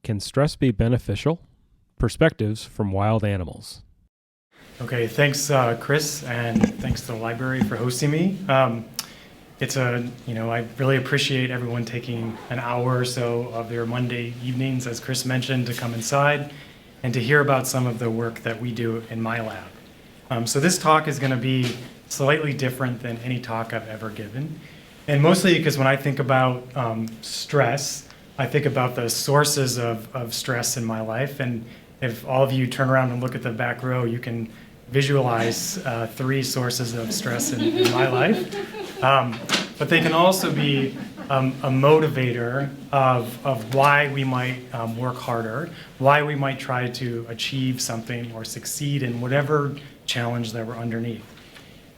Can Stress Be Beneficial? Perspectives from Wild Animals. Okay, thanks, Chris, and thanks to the library for hosting me. I really appreciate everyone taking an hour or so of their Monday evenings, as Chris mentioned, to come inside and to hear about some of the work that we do in my lab. So this talk is going to be slightly different than any talk I've ever given, and mostly because when I think about stress, I think about the sources of stress in my life, and if all of you turn around and look at the back row, you can visualize 3 sources of stress in my life. But they can also be a motivator of why we might work harder, why we might try to achieve something or succeed in whatever challenge that we're underneath.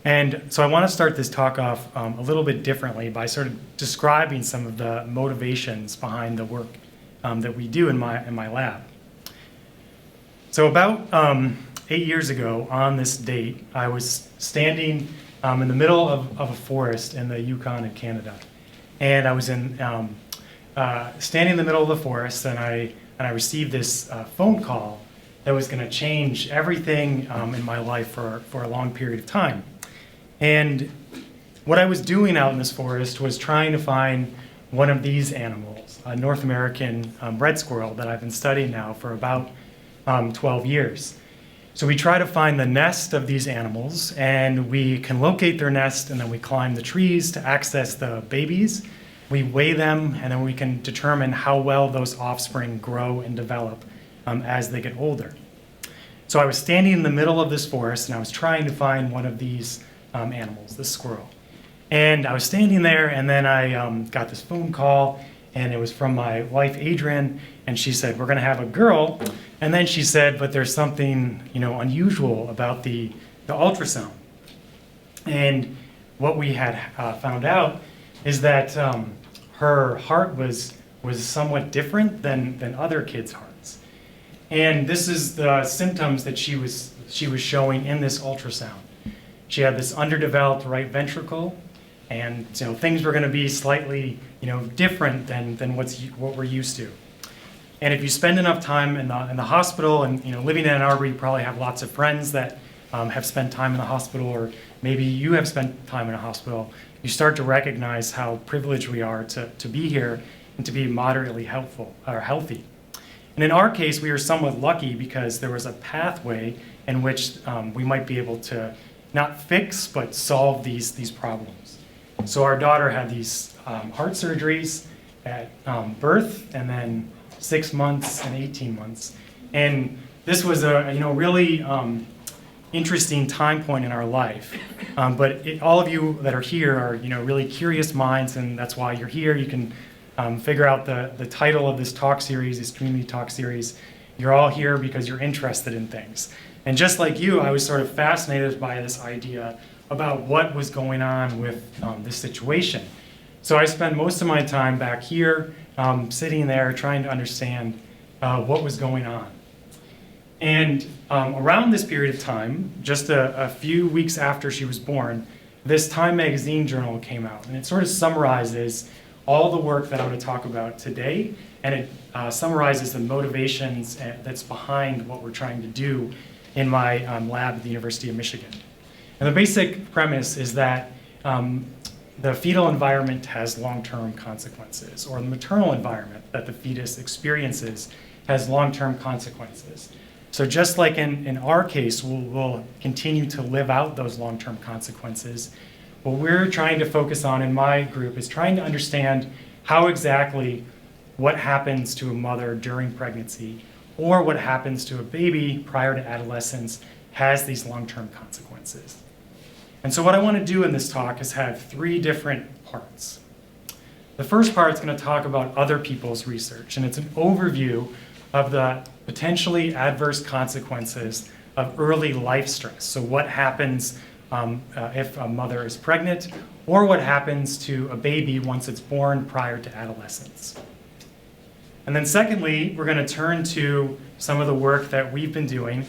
And so I want to start this talk off a little bit differently by sort of describing some of the motivations behind the work that we do in my lab. So about 8 years ago on this date, I was standing in the middle of a forest in the Yukon in Canada. And I was standing in the middle of the forest, and I received this phone call that was going to change everything in my life for a long period of time. And what I was doing out in this forest was trying to find one of these animals, a North American red squirrel that I've been studying now for about 12 years. So we try to find the nest of these animals, and we can locate their nest, and then we climb the trees to access the babies. We weigh them, and then we can determine how well those offspring grow and develop as they get older. So I was standing in the middle of this forest, and I was trying to find one of these animals, this squirrel. And I was standing there, and then I got this phone call, and it was from my wife, Adrian, and she said, "We're going to have a girl." And then she said, "But there's something, unusual about the ultrasound." And what we had found out is that her heart was somewhat different than other kids' hearts. And this is the symptoms that she was showing in this ultrasound. She had this underdeveloped right ventricle, and things were going to be slightly different than what we're used to. And if you spend enough time in the hospital, and living in Ann Arbor, you probably have lots of friends that have spent time in the hospital, or maybe you have spent time in a hospital, you start to recognize how privileged we are to be here and to be moderately helpful or healthy. And in our case, we were somewhat lucky because there was a pathway in which we might be able to not fix but solve these problems. So our daughter had these heart surgeries at birth, and then 6 months and 18 months. And this was a really interesting time point in our life. But all of you that are here are really curious minds, and that's why you're here. You can figure out the title of this talk series, this community talk series. You're all here because you're interested in things. And just like you, I was sort of fascinated by this idea about what was going on with this situation. So I spent most of my time back here, sitting there trying to understand what was going on. And around this period of time, just a few weeks after she was born, this Time magazine journal came out, and it sort of summarizes all the work that I'm going to talk about today, and it summarizes the motivations that's behind what we're trying to do in my lab at the University of Michigan. And the basic premise is that the fetal environment has long-term consequences, or the maternal environment that the fetus experiences has long-term consequences. So just like in our case, we'll continue to live out those long-term consequences. What we're trying to focus on in my group is trying to understand how exactly what happens to a mother during pregnancy, or what happens to a baby prior to adolescence, has these long-term consequences. And so what I want to do in this talk is have 3 different parts. The first part is going to talk about other people's research, and it's an overview of the potentially adverse consequences of early life stress. So what happens if a mother is pregnant, or what happens to a baby once it's born prior to adolescence. And then secondly, we're going to turn to some of the work that we've been doing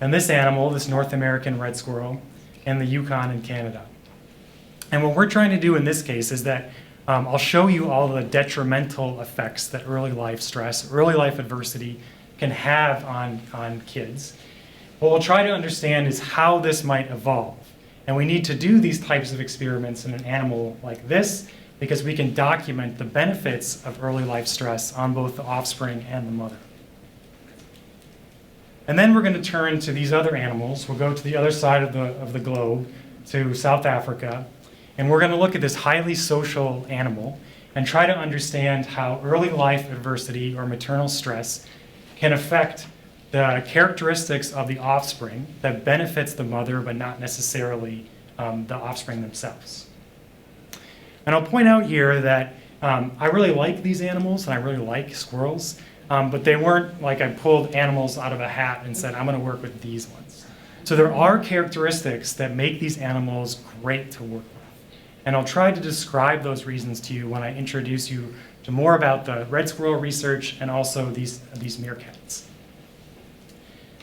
and this animal, this North American red squirrel, in the Yukon in Canada. And what we're trying to do in this case is that I'll show you all the detrimental effects that early life stress, early life adversity can have on kids. What we'll try to understand is how this might evolve. And we need to do these types of experiments in an animal like this because we can document the benefits of early life stress on both the offspring and the mother. And then we're going to turn to these other animals. We'll go to the other side of the globe, to South Africa, and we're going to look at this highly social animal and try to understand how early life adversity or maternal stress can affect the characteristics of the offspring that benefits the mother but not necessarily the offspring themselves. And I'll point out here that I really like these animals and I really like squirrels, but they weren't like I pulled animals out of a hat and said, I'm going to work with these ones. So there are characteristics that make these animals great to work with. And I'll try to describe those reasons to you when I introduce you to more about the red squirrel research and also these meerkats.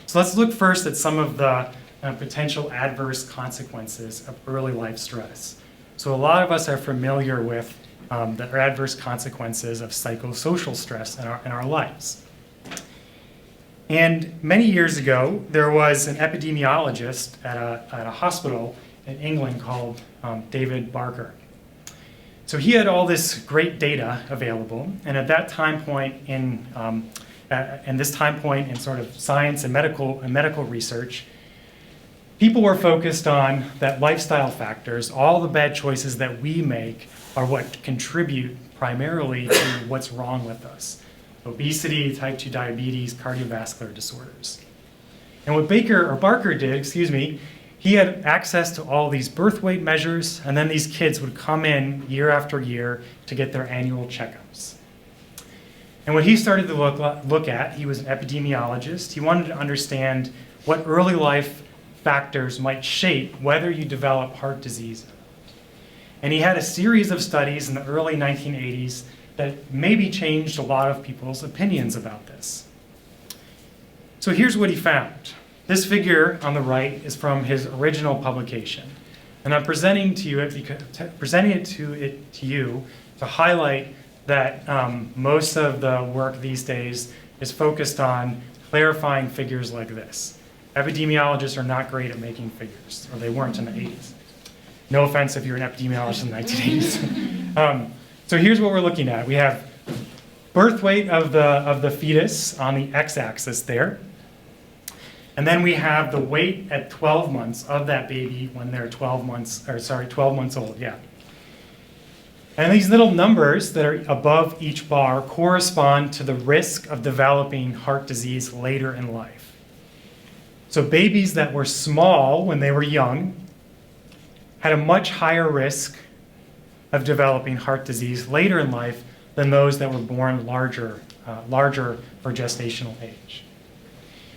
So let's look first at some of the potential adverse consequences of early life stress. So a lot of us are familiar with the adverse consequences of psychosocial stress in our lives. And many years ago, there was an epidemiologist at a hospital in England called David Barker. So he had all this great data available, and at that time point in sort of science and medical research, people were focused on that lifestyle factors, all the bad choices that we make are what contribute primarily to what's wrong with us. Obesity, type 2 diabetes, cardiovascular disorders. And what Barker did, he had access to all these birth weight measures, and then these kids would come in year after year to get their annual checkups. And what he started to look at, he was an epidemiologist, he wanted to understand what early life factors might shape whether you develop heart disease. And he had a series of studies in the early 1980s that maybe changed a lot of people's opinions about this. So here's what he found. This figure on the right is from his original publication. And I'm presenting it to you to highlight that most of the work these days is focused on clarifying figures like this. Epidemiologists are not great at making figures, or they weren't in the 80s. No offense if you're an epidemiologist in the 1980s. So here's what we're looking at. We have birth weight of the fetus on the x-axis there. And then we have the weight at 12 months of that baby when they're 12 months old, yeah. And these little numbers that are above each bar correspond to the risk of developing heart disease later in life. So babies that were small when they were young had a much higher risk of developing heart disease later in life than those that were born larger for gestational age.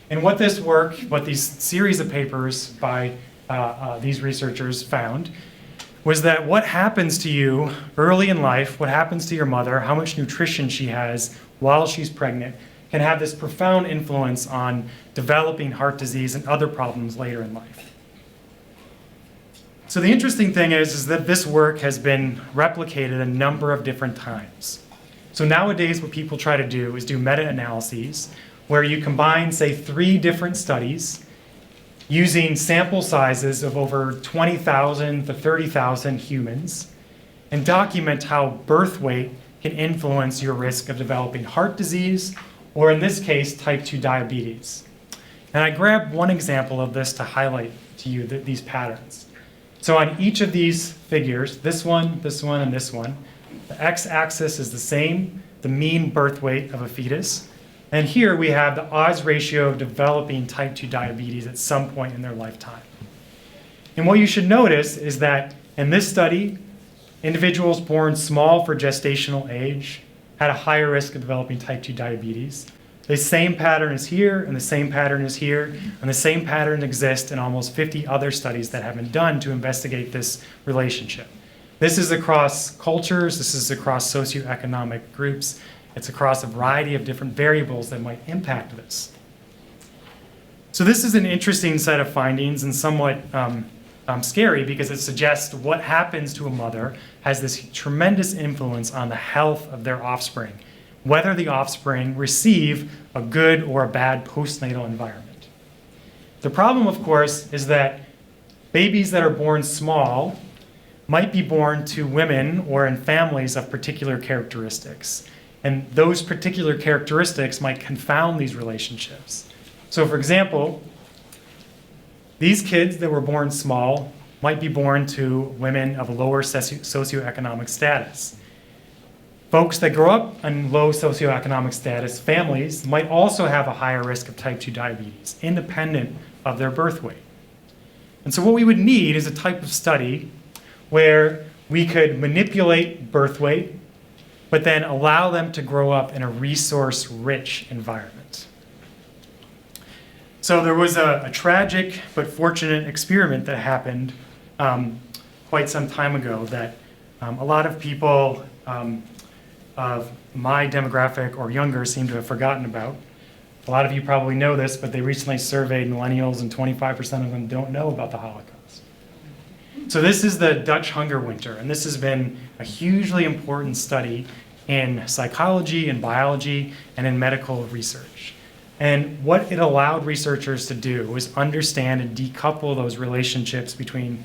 And what these series of papers by these researchers found was that what happens to you early in life, what happens to your mother, how much nutrition she has while she's pregnant, can have this profound influence on developing heart disease and other problems later in life. So the interesting thing is that this work has been replicated a number of different times. So nowadays what people try to do is do meta-analyses where you combine, say, 3 different studies using sample sizes of over 20,000 to 30,000 humans and document how birth weight can influence your risk of developing heart disease, or in this case, type 2 diabetes. And I grabbed one example of this to highlight to you these patterns. So on each of these figures, this one, and this one, the x-axis is the same, the mean birth weight of a fetus. And here we have the odds ratio of developing type 2 diabetes at some point in their lifetime. And what you should notice is that in this study, individuals born small for gestational age had a higher risk of developing type 2 diabetes. The same pattern is here, and the same pattern is here, and the same pattern exists in almost 50 other studies that have been done to investigate this relationship. This is across cultures, this is across socioeconomic groups, it's across a variety of different variables that might impact this. So this is an interesting set of findings and somewhat scary because it suggests what happens to a mother has this tremendous influence on the health of their offspring, whether the offspring receive a good or a bad postnatal environment. The problem, of course, is that babies that are born small might be born to women or in families of particular characteristics. And those particular characteristics might confound these relationships. So for example, these kids that were born small might be born to women of a lower socioeconomic status. Folks that grow up in low socioeconomic status families might also have a higher risk of type 2 diabetes, independent of their birth weight. And so what we would need is a type of study where we could manipulate birth weight, but then allow them to grow up in a resource-rich environment. So there was a tragic but fortunate experiment that happened quite some time ago that a lot of people of my demographic or younger seem to have forgotten about. A lot of you probably know this, but they recently surveyed millennials and 25% of them don't know about the Holocaust. So this is the Dutch Hongerwinter, and this has been a hugely important study in psychology and biology and in medical research. And what it allowed researchers to do was understand and decouple those relationships between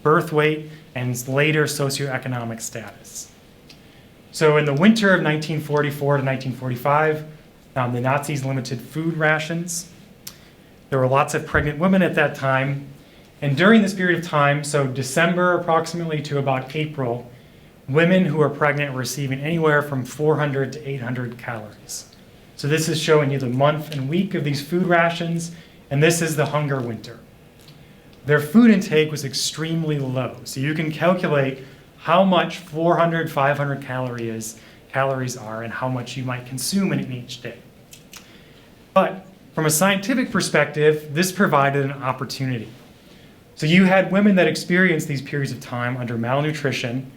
birth weight and later socioeconomic status. So in the winter of 1944 to 1945, the Nazis limited food rations. There were lots of pregnant women at that time. And during this period of time, so December approximately to about April, women who are pregnant were receiving anywhere from 400 to 800 calories. So this is showing you the month and week of these food rations, and this is the Hongerwinter. Their food intake was extremely low. So you can calculate how much 400, 500 calories are and how much you might consume in each day. But from a scientific perspective, this provided an opportunity. So you had women that experienced these periods of time under malnutrition,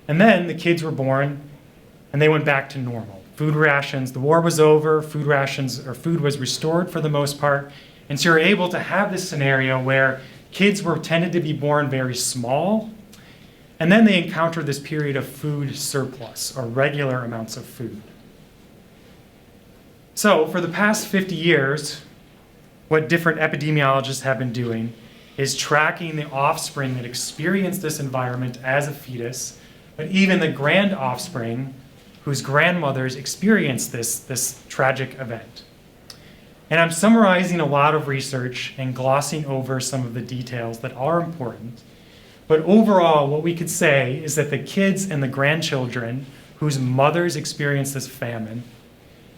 and then the kids were born and they went back to normal. Food rations, the war was over, food was restored for the most part, and so you're able to have this scenario where kids were tended to be born very small, and then they encountered this period of food surplus or regular amounts of food. So for the past 50 years, what different epidemiologists have been doing is tracking the offspring that experienced this environment as a fetus, but even the grand offspring whose grandmothers experienced this tragic event. And I'm summarizing a lot of research and glossing over some of the details that are important. But overall, what we could say is that the kids and the grandchildren whose mothers experienced this famine,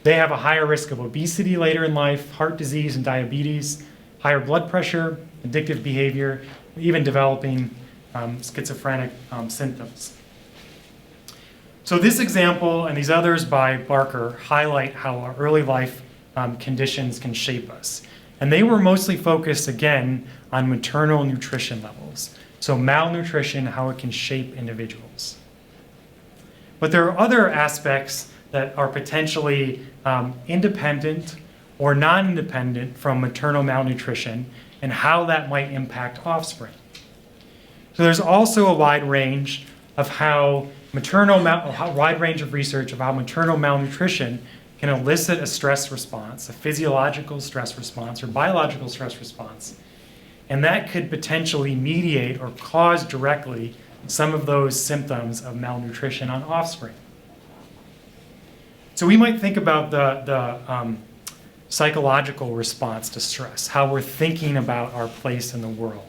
they have a higher risk of obesity later in life, heart disease and diabetes, higher blood pressure, addictive behavior, even developing schizophrenic symptoms. So this example and these others by Barker highlight how our early life conditions can shape us. And they were mostly focused, again, on maternal nutrition levels. So malnutrition, how it can shape individuals. But there are other aspects that are potentially independent or non-independent from maternal malnutrition and how that might impact offspring. So there's also a wide range of wide range of research of how maternal malnutrition can elicit a stress response, a physiological stress response or biological stress response. And that could potentially mediate or cause directly some of those symptoms of malnutrition on offspring. So we might think about the psychological response to stress, how we're thinking about our place in the world.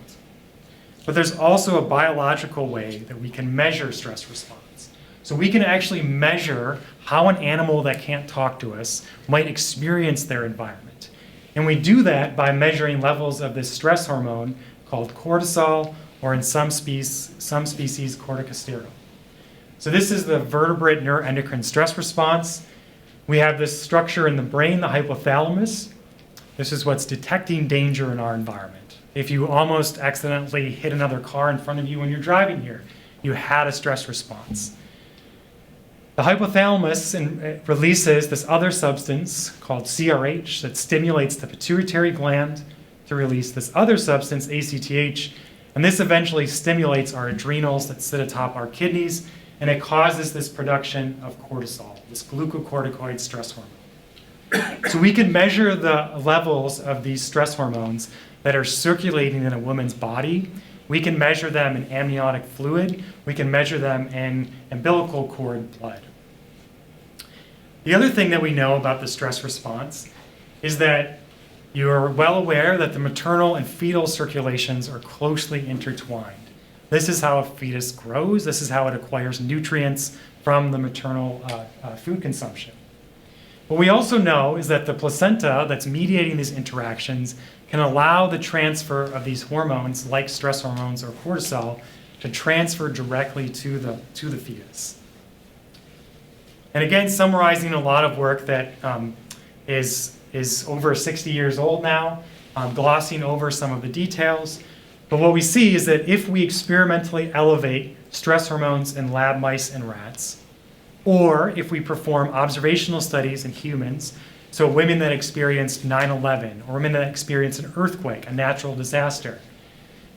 But there's also a biological way that we can measure stress response. So we can actually measure how an animal that can't talk to us might experience their environment. And we do that by measuring levels of this stress hormone called cortisol, or in some species, corticosterol. So this is the vertebrate neuroendocrine stress response. We have this structure in the brain, the hypothalamus. This is what's detecting danger in our environment. If you almost accidentally hit another car in front of you when you're driving here, you had a stress response. The hypothalamus releases this other substance called CRH that stimulates the pituitary gland to release this other substance, ACTH, And this eventually stimulates our adrenals that sit atop our kidneys, and it causes this production of cortisol, this glucocorticoid stress hormone. So we can measure the levels of these stress hormones that are circulating in a woman's body. We can measure them in amniotic fluid. We can measure them in umbilical cord blood. The other thing that we know about the stress response is that you're well aware that the maternal and fetal circulations are closely intertwined. This is how a fetus grows. This is how it acquires nutrients from the maternal food consumption. What we also know is that the placenta that's mediating these interactions can allow the transfer of these hormones, like stress hormones or cortisol, to transfer directly to the fetus. And again, summarizing a lot of work that is over 60 years old now, glossing over some of the details. But what we see is that if we experimentally elevate stress hormones in lab mice and rats, or if we perform observational studies in humans, so women that experienced 9/11, or women that experienced an earthquake, a natural disaster,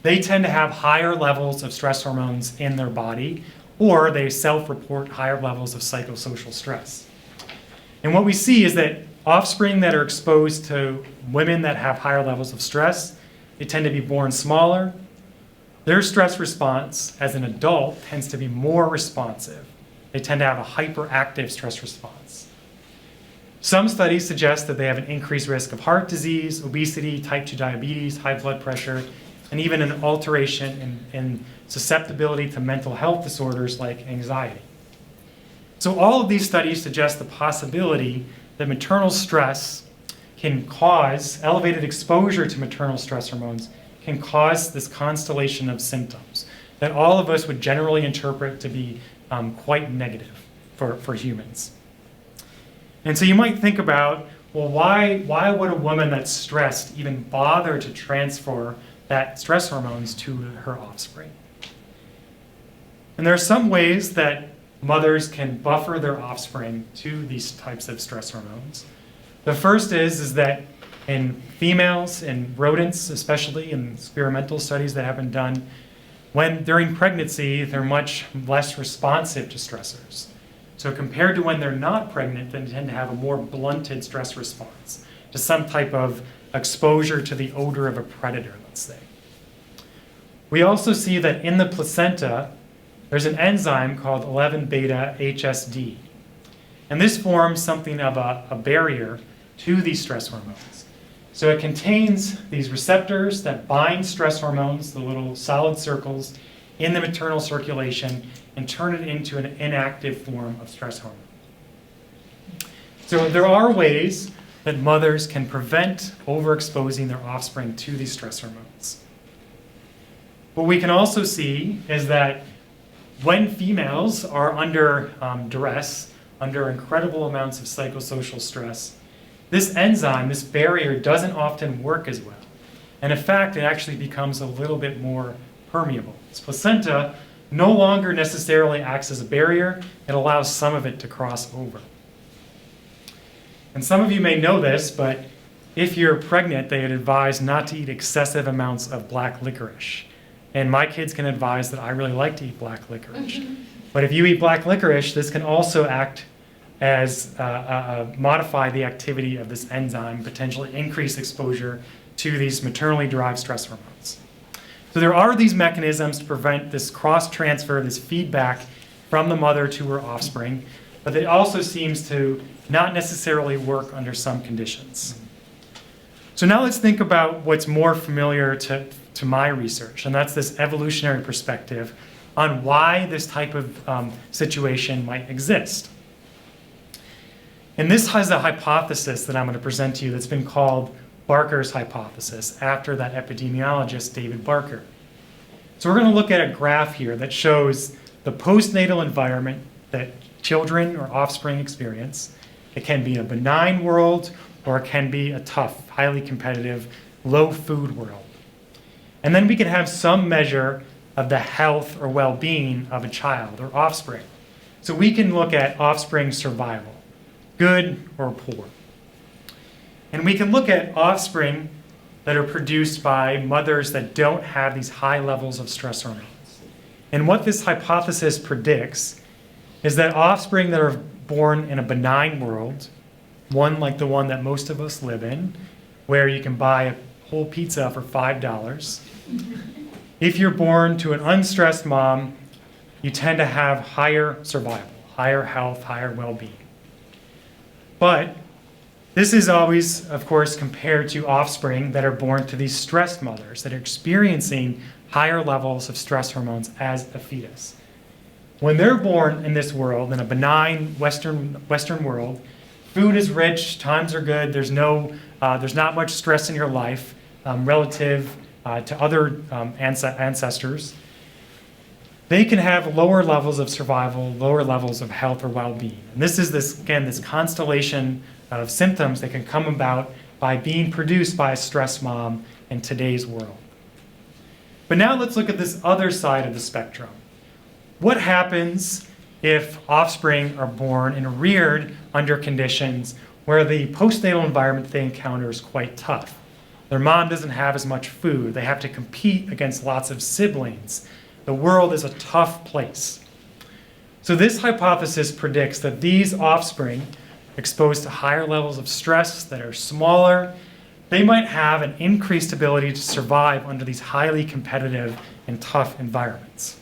they tend to have higher levels of stress hormones in their body, or they self-report higher levels of psychosocial stress. And what we see is that offspring that are exposed to women that have higher levels of stress, they tend to be born smaller. Their stress response as an adult tends to be more responsive. They tend to have a hyperactive stress response. Some studies suggest that they have an increased risk of heart disease, obesity, type 2 diabetes, high blood pressure, and even an alteration in susceptibility to mental health disorders like anxiety. So all of these studies suggest the possibility that maternal stress can cause, elevated exposure to maternal stress hormones can cause this constellation of symptoms that all of us would generally interpret to be quite negative for humans. And so you might think about, well, why would a woman that's stressed even bother to transfer that stress hormones to her offspring? And there are some ways that mothers can buffer their offspring to these types of stress hormones. The first is that in females, in rodents, especially in experimental studies that have been done, when during pregnancy, they're much less responsive to stressors. So compared to when they're not pregnant, they tend to have a more blunted stress response to some type of exposure to the odor of a predator, let's say. We also see that in the placenta, there's an enzyme called 11-beta HSD. And this forms something of a barrier to these stress hormones. So it contains these receptors that bind stress hormones, the little solid circles, in the maternal circulation and turn it into an inactive form of stress hormone. So there are ways that mothers can prevent overexposing their offspring to these stress hormones. What we can also see is that when females are under duress, under incredible amounts of psychosocial stress, this enzyme, this barrier, doesn't often work as well. And in fact, it actually becomes a little bit more permeable. This placenta no longer necessarily acts as a barrier. It allows some of it to cross over. And some of you may know this, but if you're pregnant, they would advise not to eat excessive amounts of black licorice. And my kids can advise that I really like to eat black licorice. But if you eat black licorice, this can also act as modify the activity of this enzyme, potentially increase exposure to these maternally derived stress hormones. So there are these mechanisms to prevent this cross-transfer, this feedback from the mother to her offspring, but it also seems to not necessarily work under some conditions. So now let's think about what's more familiar to my research, and that's this evolutionary perspective on why this type of situation might exist. And this has a hypothesis that I'm going to present to you that's been called Barker's hypothesis, after that epidemiologist, David Barker. So we're going to look at a graph here that shows the postnatal environment that children or offspring experience. It can be a benign world, or it can be a tough, highly competitive, low food world. And then we can have some measure of the health or well-being of a child or offspring. So we can look at offspring survival, good or poor. And we can look at offspring that are produced by mothers that don't have these high levels of stress hormones. And what this hypothesis predicts is that offspring that are born in a benign world, one like the one that most of us live in, where you can buy a whole pizza for $5, if you're born to an unstressed mom, you tend to have higher survival, higher health, higher well-being. But this is always, of course, compared to offspring that are born to these stressed mothers that are experiencing higher levels of stress hormones as a fetus. When they're born in this world, in a benign Western world, food is rich, times are good, there's not much stress in your life relative to other ancestors. They can have lower levels of survival, lower levels of health or well-being. And this is this constellation of symptoms that can come about by being produced by a stressed mom in today's world. But now let's look at this other side of the spectrum. What happens if offspring are born and reared under conditions where the postnatal environment they encounter is quite tough? Their mom doesn't have as much food. They have to compete against lots of siblings. The world is a tough place. So this hypothesis predicts that these offspring, exposed to higher levels of stress that are smaller, they might have an increased ability to survive under these highly competitive and tough environments.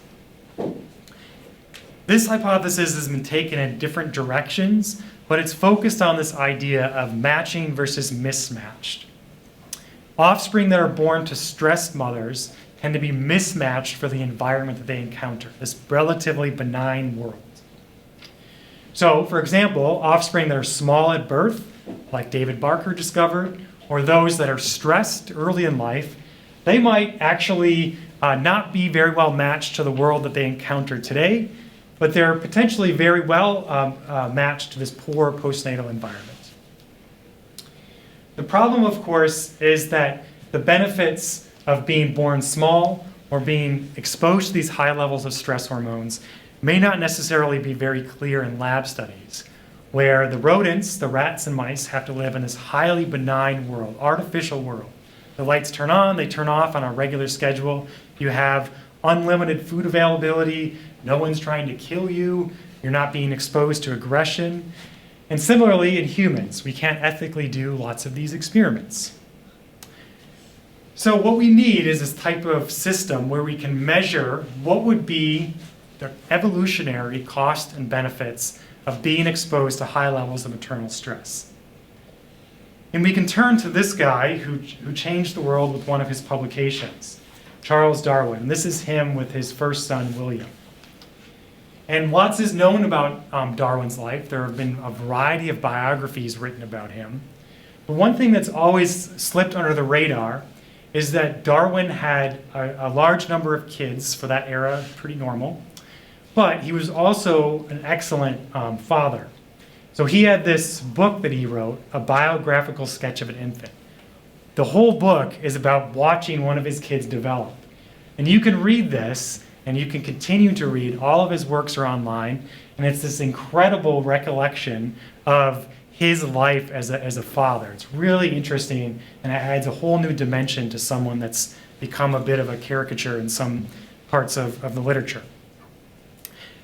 This hypothesis has been taken in different directions, but it's focused on this idea of matching versus mismatched. Offspring that are born to stressed mothers tend to be mismatched for the environment that they encounter, this relatively benign world. So, for example, offspring that are small at birth, like David Barker discovered, or those that are stressed early in life, they might actually not be very well matched to the world that they encounter today, but they're potentially very well matched to this poor postnatal environment. The problem, of course, is that the benefits of being born small or being exposed to these high levels of stress hormones may not necessarily be very clear in lab studies, where the rodents, the rats and mice, have to live in this highly benign world, artificial world. The lights turn on, they turn off on a regular schedule. You have unlimited food availability, no one's trying to kill you, you're not being exposed to aggression. And similarly in humans, we can't ethically do lots of these experiments. So what we need is this type of system where we can measure what would be the evolutionary cost and benefits of being exposed to high levels of maternal stress. And we can turn to this guy who changed the world with one of his publications, Charles Darwin. This is him with his first son, William. And lots is known about Darwin's life. There have been a variety of biographies written about him. But one thing that's always slipped under the radar is that Darwin had a large number of kids for that era, pretty normal. But he was also an excellent father. So he had this book that he wrote, A Biographical Sketch of an Infant. The whole book is about watching one of his kids develop. And you can read this, and you can continue to read. All of his works are online, and it's this incredible recollection of his life as a father. It's really interesting, and it adds a whole new dimension to someone that's become a bit of a caricature in some parts of the literature.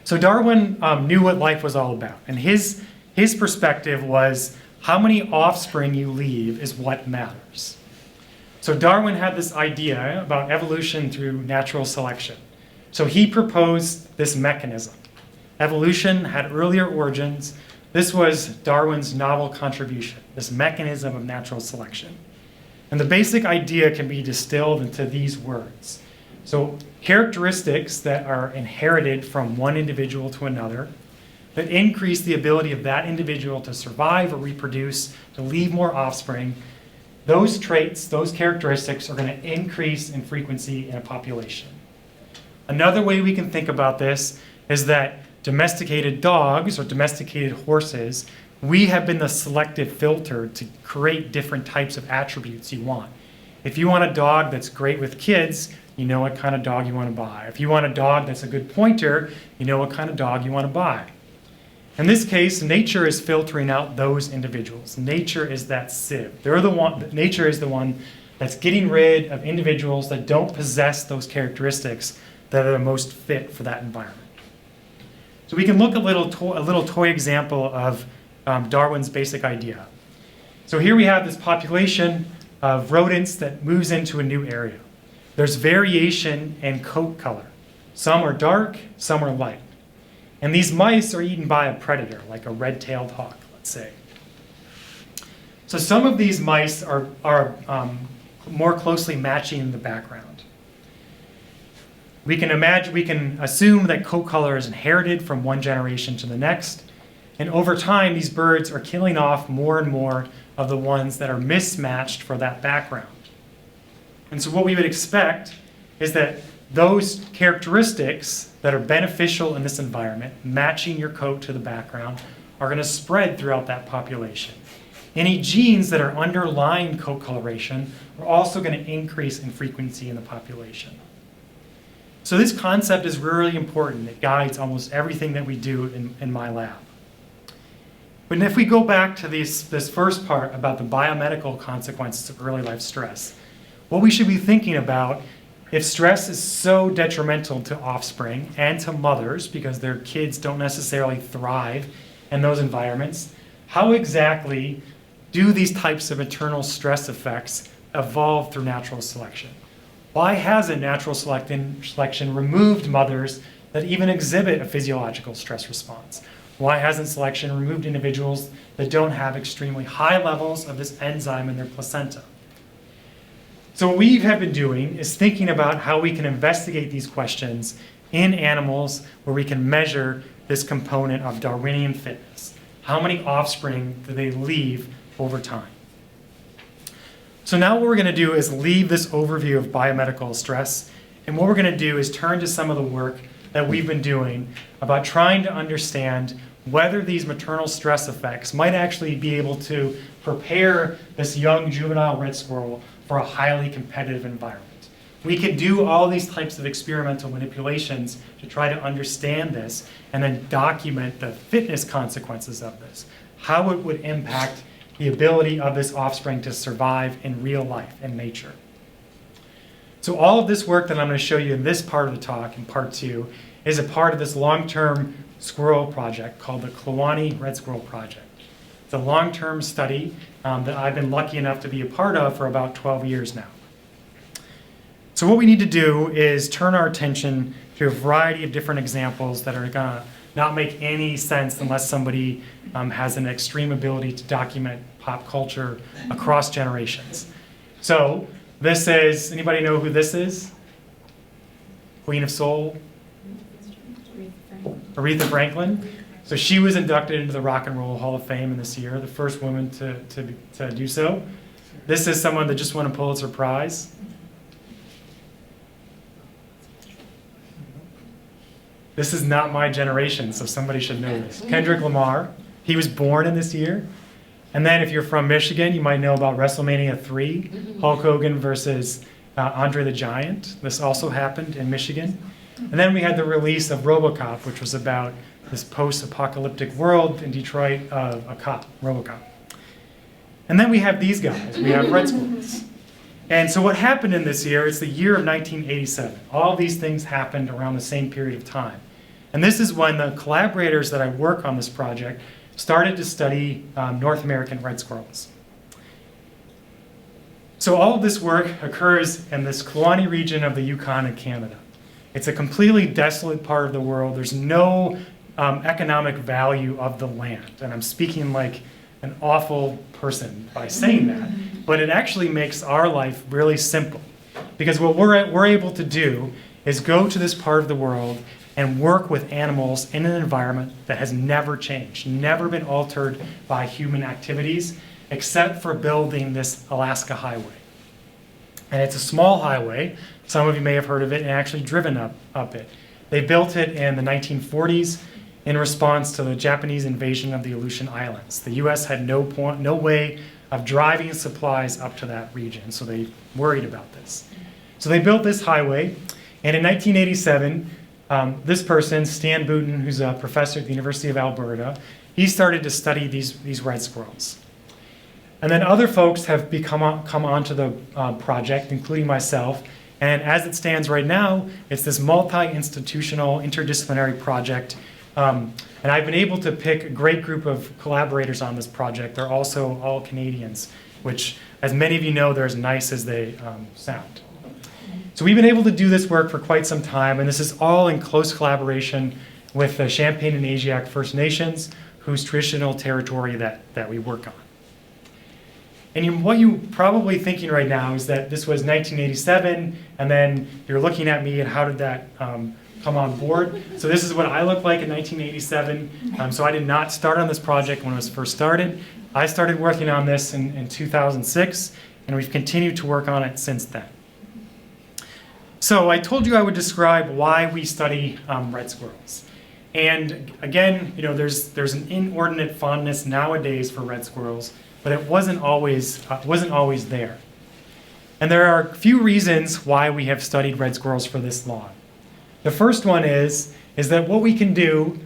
So Darwin knew what life was all about, and his perspective was how many offspring you leave is what matters. So Darwin had this idea about evolution through natural selection. So he proposed this mechanism. Evolution had earlier origins. This was Darwin's novel contribution, this mechanism of natural selection. And the basic idea can be distilled into these words. So characteristics that are inherited from one individual to another that increase the ability of that individual to survive or reproduce, to leave more offspring, those traits, those characteristics are going to increase in frequency in a population. Another way we can think about this is that domesticated dogs or domesticated horses, we have been the selective filter to create different types of attributes you want. If you want a dog that's great with kids, you know what kind of dog you want to buy. If you want a dog that's a good pointer, you know what kind of dog you want to buy. In this case, nature is filtering out those individuals. Nature is that sieve. Nature is the one that's getting rid of individuals that don't possess those characteristics that are the most fit for that environment. So we can look at a little toy example of Darwin's basic idea. So here we have this population of rodents that moves into a new area. There's variation in coat color. Some are dark, some are light. And these mice are eaten by a predator, like a red-tailed hawk, let's say. So some of these mice are more closely matching the background. We can assume that coat color is inherited from one generation to the next, and over time these birds are killing off more and more of the ones that are mismatched for that background. And so what we would expect is that those characteristics that are beneficial in this environment, matching your coat to the background, are going to spread throughout that population. Any genes that are underlying coat coloration are also going to increase in frequency in the population. So this concept is really important. It guides almost everything that we do in my lab. But if we go back to this first part about the biomedical consequences of early life stress, what we should be thinking about, if stress is so detrimental to offspring and to mothers because their kids don't necessarily thrive in those environments, how exactly do these types of maternal stress effects evolve through natural selection? Why hasn't natural selection removed mothers that even exhibit a physiological stress response? Why hasn't selection removed individuals that don't have extremely high levels of this enzyme in their placenta? So what we have been doing is thinking about how we can investigate these questions in animals where we can measure this component of Darwinian fitness. How many offspring do they leave over time? So now what we're going to do is leave this overview of biomedical stress, and what we're going to do is turn to some of the work that we've been doing about trying to understand whether these maternal stress effects might actually be able to prepare this young juvenile red squirrel for a highly competitive environment. We can do all these types of experimental manipulations to try to understand this and then document the fitness consequences of this, how it would impact the ability of this offspring to survive in real life, in nature. So all of this work that I'm going to show you in this part of the talk, in part 2, is a part of this long-term squirrel project called the Kalahari Red Squirrel Project. It's a long-term study that I've been lucky enough to be a part of for about 12 years now. So what we need to do is turn our attention to a variety of different examples that are going to not make any sense unless somebody has an extreme ability to document pop culture across generations. So this is, anybody know who this is? Queen of Soul? Aretha Franklin. So she was inducted into the Rock and Roll Hall of Fame in this year, the first woman to do so. This is someone that just won a Pulitzer Prize. This is not my generation, so somebody should know this. Kendrick Lamar, he was born in this year. And then if you're from Michigan, you might know about WrestleMania 3, Hulk Hogan versus Andre the Giant. This also happened in Michigan. And then we had the release of RoboCop, which was about this post-apocalyptic world in Detroit of a cop, RoboCop. And then we have these guys. We have red squirrels. And so what happened in this year, it's the year of 1987. All these things happened around the same period of time. And this is when the collaborators that I work on this project started to study North American red squirrels. So all of this work occurs in this Kalahari region of the Yukon in Canada. It's a completely desolate part of the world. There's no economic value of the land. And I'm speaking like an awful person by saying that. But it actually makes our life really simple. Because what we're able to do is go to this part of the world and work with animals in an environment that has never changed, never been altered by human activities, except for building this Alaska highway. And it's a small highway. Some of you may have heard of it and actually driven up it. They built it in the 1940s in response to the Japanese invasion of the Aleutian Islands. The US had no way of driving supplies up to that region, so they worried about this. So they built this highway, and in 1987, this person, Stan Booten, who's a professor at the University of Alberta, he started to study these red squirrels. And then other folks have come onto the project, including myself. And as it stands right now, it's this multi-institutional, interdisciplinary project. And I've been able to pick a great group of collaborators on this project. They're also all Canadians, which, as many of you know, they're as nice as they sound. So we've been able to do this work for quite some time, and this is all in close collaboration with the Champagne and Asiatic First Nations, whose traditional territory that we work on. And what you're probably thinking right now is that this was 1987, and then you're looking at me and how did that come on board? So this is what I looked like in 1987. So I did not start on this project when it was first started. I started working on this in 2006, and we've continued to work on it since then. So I told you I would describe why we study red squirrels. And again, there's an inordinate fondness nowadays for red squirrels, but it wasn't always there. And there are a few reasons why we have studied red squirrels for this long. The first one is that what we can do,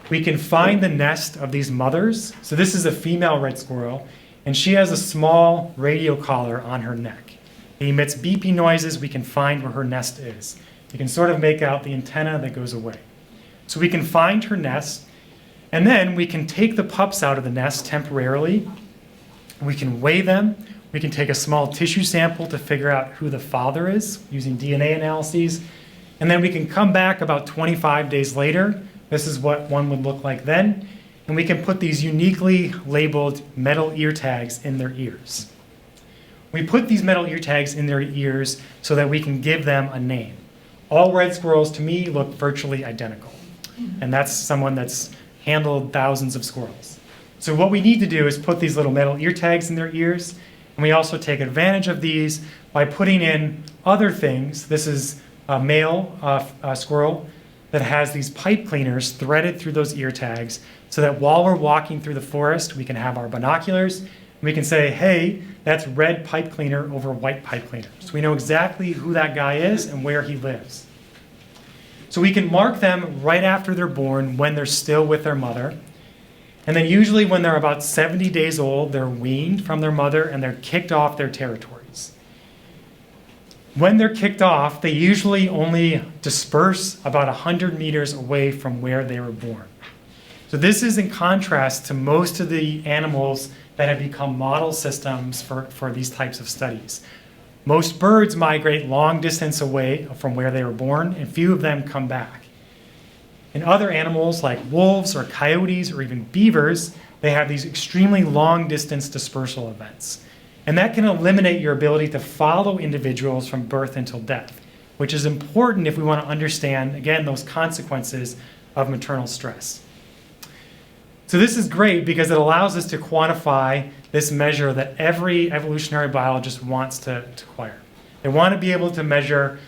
we can find the nest of these mothers. So this is a female red squirrel, and she has a small radio collar on her neck. It emits beeping noises. We can find where her nest is. You can sort of make out the antenna that goes away. So we can find her nest, and then we can take the pups out of the nest temporarily. We can weigh them. We can take a small tissue sample to figure out who the father is using DNA analyses. And then we can come back about 25 days later. This is what one would look like then. And we can put these uniquely labeled metal ear tags in their ears. We put these metal ear tags in their ears so that we can give them a name. All red squirrels, to me, look virtually identical. And that's someone that's handled thousands of squirrels. So what we need to do is put these little metal ear tags in their ears, and we also take advantage of these by putting in other things. This is a male squirrel that has these pipe cleaners threaded through those ear tags so that while we're walking through the forest, we can have our binoculars, and we can say, hey, that's red pipe cleaner over white pipe cleaner. So we know exactly who that guy is and where he lives. So we can mark them right after they're born when they're still with their mother. And then usually when they're about 70 days old, they're weaned from their mother and they're kicked off their territories. When they're kicked off, they usually only disperse about 100 meters away from where they were born. So this is in contrast to most of the animals that have become model systems for these types of studies. Most birds migrate long distance away from where they were born, and few of them come back. In other animals like wolves or coyotes or even beavers, they have these extremely long distance dispersal events. And that can eliminate your ability to follow individuals from birth until death, which is important if we want to understand, again, those consequences of maternal stress. So this is great because it allows us to quantify this measure that every evolutionary biologist wants to acquire. They want to be able to measure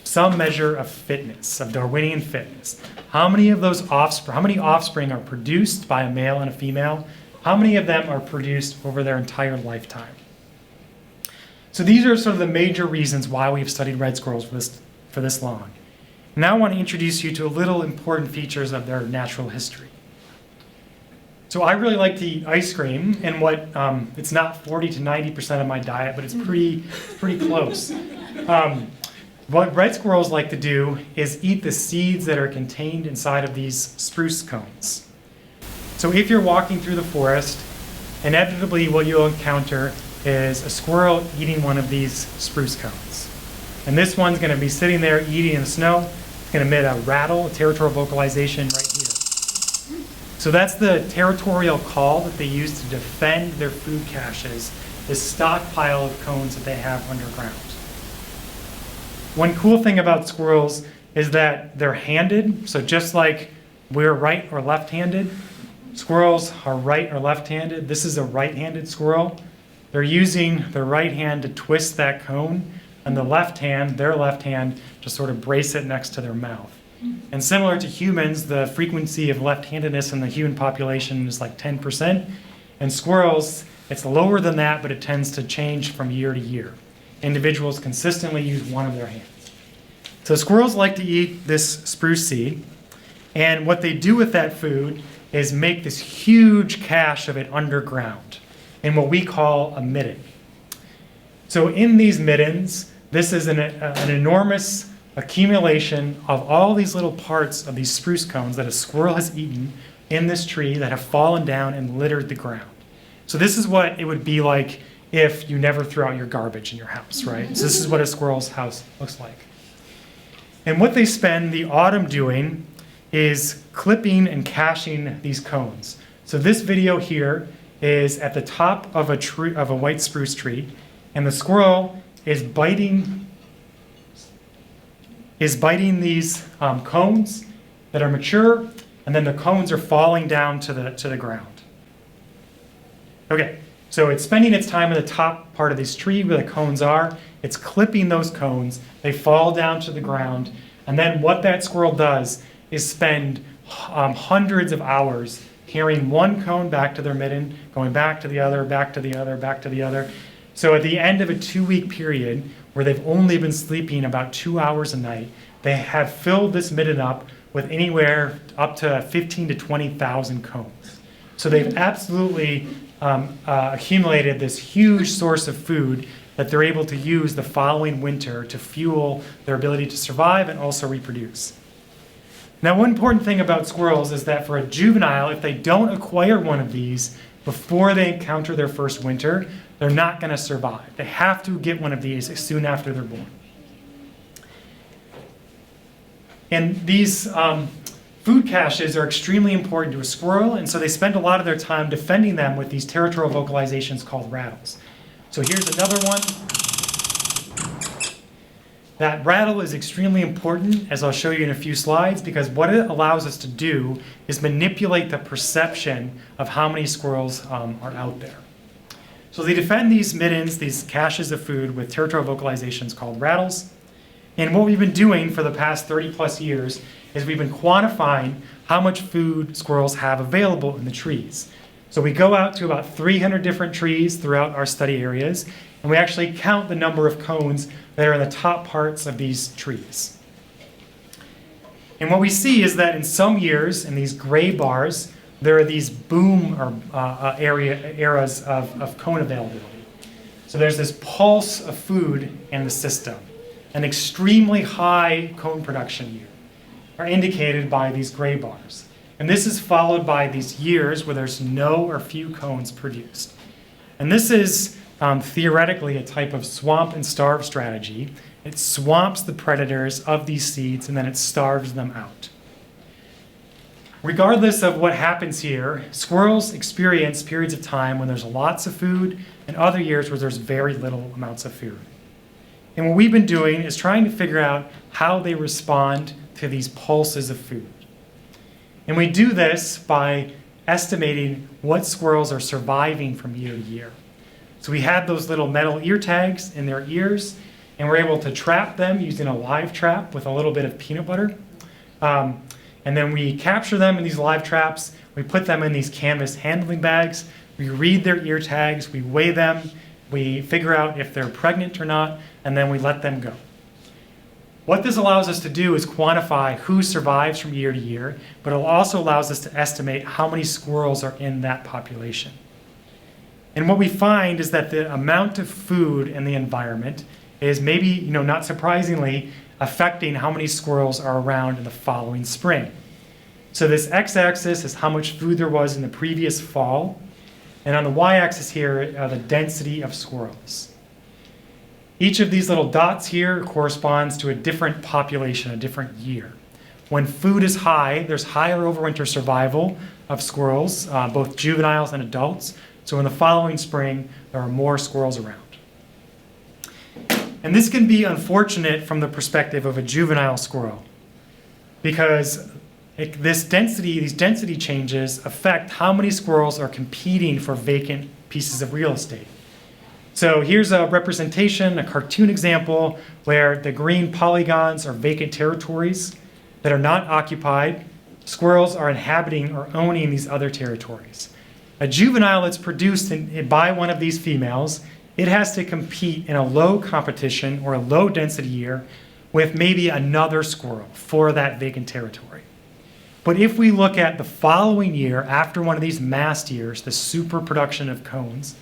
some measure of fitness, of Darwinian fitness. How many of those offspring are produced by a male and a female? How many of them are produced over their entire lifetime? So these are sort of the major reasons why we've studied red squirrels for this long. Now I want to introduce you to a little important features of their natural history. So I really like to eat ice cream, and it's not 40 to 90% of my diet, but it's pretty close. What red squirrels like to do is eat the seeds that are contained inside of these spruce cones. So if you're walking through the forest, inevitably what you'll encounter is a squirrel eating one of these spruce cones. And this one's going to be sitting there eating in the snow. It's going to emit a rattle, a territorial vocalization right here. So that's the territorial call that they use to defend their food caches, this stockpile of cones that they have underground. One cool thing about squirrels is that they're handed. So just like we're right or left-handed, squirrels are right or left-handed. This is a right-handed squirrel. They're using their right hand to twist that cone, and their left hand to sort of brace it next to their mouth. And similar to humans, the frequency of left-handedness in the human population is like 10%. And squirrels, it's lower than that, but it tends to change from year to year. Individuals consistently use one of their hands. So squirrels like to eat this spruce seed. And what they do with that food is make this huge cache of it underground. in what we call a midden. So in these middens, this is an enormous accumulation of all these little parts of these spruce cones that a squirrel has eaten in this tree that have fallen down and littered the ground. So this is what it would be like if you never threw out your garbage in your house, right? So this is what a squirrel's house looks like. And what they spend the autumn doing is clipping and caching these cones. So this video here is at the top of a tree, of a white spruce tree, and the squirrel is biting these cones that are mature, and then the cones are falling down to the ground. Okay, so it's spending its time in the top part of this tree where the cones are. It's clipping those cones. They fall down to the ground, and then what that squirrel does is spend hundreds of hours carrying one cone back to their midden, going back to the other, back to the other, back to the other. So at the end of a 2-week period, where they've only been sleeping about 2 hours a night, they have filled this midden up with anywhere up to 15 to 20,000 cones. So they've absolutely accumulated this huge source of food that they're able to use the following winter to fuel their ability to survive and also reproduce. Now, one important thing about squirrels is that for a juvenile, if they don't acquire one of these before they encounter their first winter, they're not going to survive. They have to get one of these soon after they're born. And these food caches are extremely important to a squirrel, and so they spend a lot of their time defending them with these territorial vocalizations called rattles. So here's another one. That rattle is extremely important, as I'll show you in a few slides, because what it allows us to do is manipulate the perception of how many squirrels are out there. So they defend these middens, these caches of food, with territorial vocalizations called rattles. And what we've been doing for the past 30 plus years is we've been quantifying how much food squirrels have available in the trees. So we go out to about 300 different trees throughout our study areas, and we actually count the number of cones that are in the top parts of these trees. And what we see is that in some years, in these gray bars, there are these boom or eras of cone availability. So there's this pulse of food in the system. An extremely high cone production year are indicated by these gray bars. And this is followed by these years where there's no or few cones produced. And this is theoretically a type of swamp and starve strategy. It swamps the predators of these seeds and then it starves them out. Regardless of what happens here, squirrels experience periods of time when there's lots of food and other years where there's very little amounts of food. And what we've been doing is trying to figure out how they respond to these pulses of food. And we do this by estimating what squirrels are surviving from year to year. So we have those little metal ear tags in their ears, and we're able to trap them using a live trap with a little bit of peanut butter. And then we capture them in these live traps. We put them in these canvas handling bags. We read their ear tags. We weigh them. We figure out if they're pregnant or not, and then we let them go. What this allows us to do is quantify who survives from year to year, but it also allows us to estimate how many squirrels are in that population. And what we find is that the amount of food in the environment is maybe, not surprisingly, affecting how many squirrels are around in the following spring. So this x-axis is how much food there was in the previous fall, and on the y-axis here are the density of squirrels. Each of these little dots here corresponds to a different population, a different year. When food is high, there's higher overwinter survival of squirrels, both juveniles and adults. So in the following spring, there are more squirrels around. And this can be unfortunate from the perspective of a juvenile squirrel, because these density changes affect how many squirrels are competing for vacant pieces of real estate. So here's a representation, a cartoon example, where the green polygons are vacant territories that are not occupied. Squirrels are inhabiting or owning these other territories. A juvenile that's produced by one of these females, it has to compete in a low competition or a low density year with maybe another squirrel for that vacant territory. But if we look at the following year, after one of these mast years, the superproduction of cones,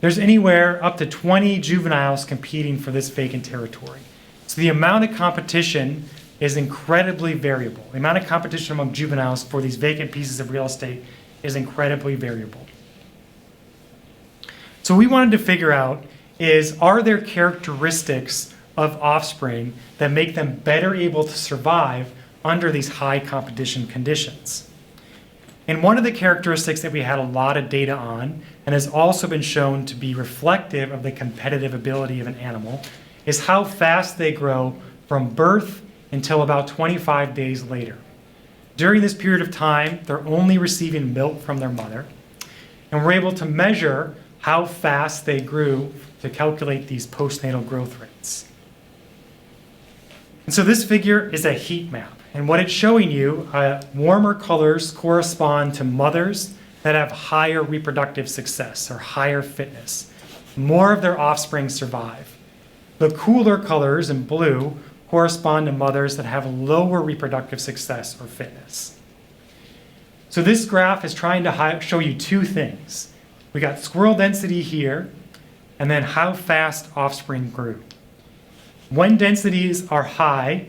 there's anywhere up to 20 juveniles competing for this vacant territory. So the amount of competition is incredibly variable. The amount of competition among juveniles for these vacant pieces of real estate is incredibly variable. So we wanted to figure out is, are there characteristics of offspring that make them better able to survive under these high competition conditions? And one of the characteristics that we had a lot of data on, and has also been shown to be reflective of the competitive ability of an animal, is how fast they grow from birth until about 25 days later. During this period of time, they're only receiving milk from their mother, and we're able to measure how fast they grew to calculate these postnatal growth rates. And so this figure is a heat map, and what it's showing you, warmer colors correspond to mothers that have higher reproductive success or higher fitness. More of their offspring survive. The cooler colors in blue correspond to mothers that have lower reproductive success or fitness. So this graph is trying to show you two things. We got squirrel density here, and then how fast offspring grew. When densities are high,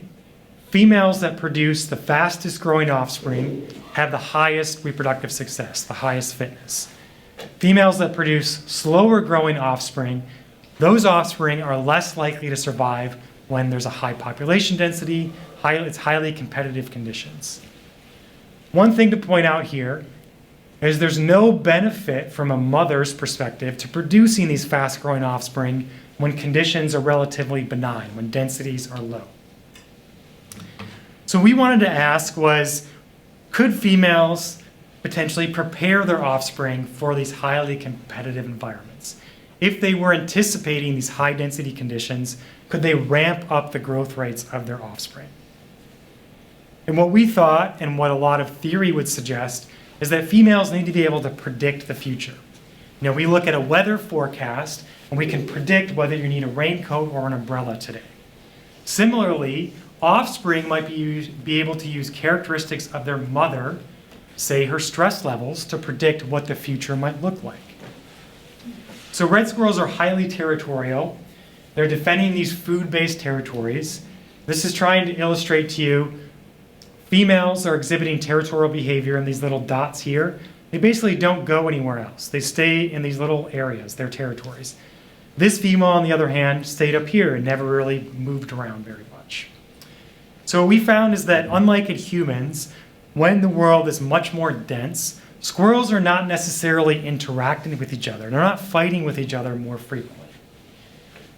females that produce the fastest growing offspring have the highest reproductive success, the highest fitness. Females that produce slower growing offspring, those offspring are less likely to survive when there's a high population density, it's highly competitive conditions. One thing to point out here is there's no benefit from a mother's perspective to producing these fast-growing offspring when conditions are relatively benign, when densities are low. So we wanted to ask was, could females potentially prepare their offspring for these highly competitive environments? If they were anticipating these high density conditions, could they ramp up the growth rates of their offspring? And what we thought, and what a lot of theory would suggest, is that females need to be able to predict the future. You know, we look at a weather forecast, and we can predict whether you need a raincoat or an umbrella today. Similarly, offspring might be able to use characteristics of their mother, say her stress levels, to predict what the future might look like. So red squirrels are highly territorial. They're defending these food-based territories. This is trying to illustrate to you, females are exhibiting territorial behavior in these little dots here. They basically don't go anywhere else. They stay in these little areas, their territories. This female, on the other hand, stayed up here and never really moved around very much. So what we found is that unlike in humans, when the world is much more dense, squirrels are not necessarily interacting with each other. They're not fighting with each other more frequently.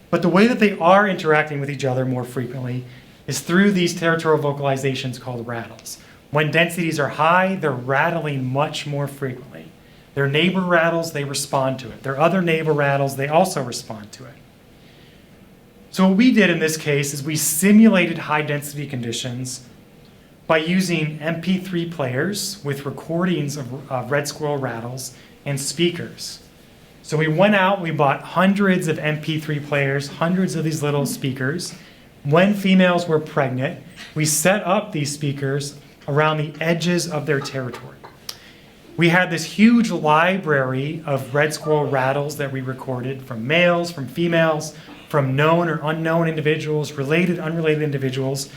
But the way that they are interacting with each other more frequently is through these territorial vocalizations called rattles. When densities are high, they're rattling much more frequently. Their neighbor rattles, they respond to it. Their other neighbor rattles, they also respond to it. So what we did in this case is we simulated high density conditions by using MP3 players with recordings of red squirrel rattles and speakers. So we went out, we bought hundreds of MP3 players, hundreds of these little speakers. When females were pregnant, we set up these speakers around the edges of their territory. We had this huge library of red squirrel rattles that we recorded from males, from females, from known or unknown individuals, related, unrelated individuals.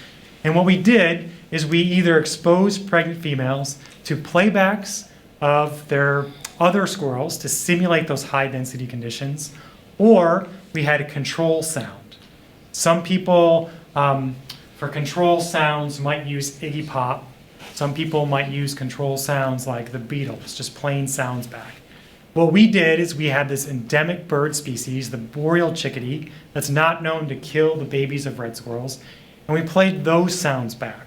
And what we did is we either exposed pregnant females to playbacks of their other squirrels to simulate those high density conditions, or we had a control sound. Some people, for control sounds, might use Iggy Pop. Some people might use control sounds like the Beatles, just plain sounds back. What we did is we had this endemic bird species, the boreal chickadee, that's not known to kill the babies of red squirrels, and we played those sounds back.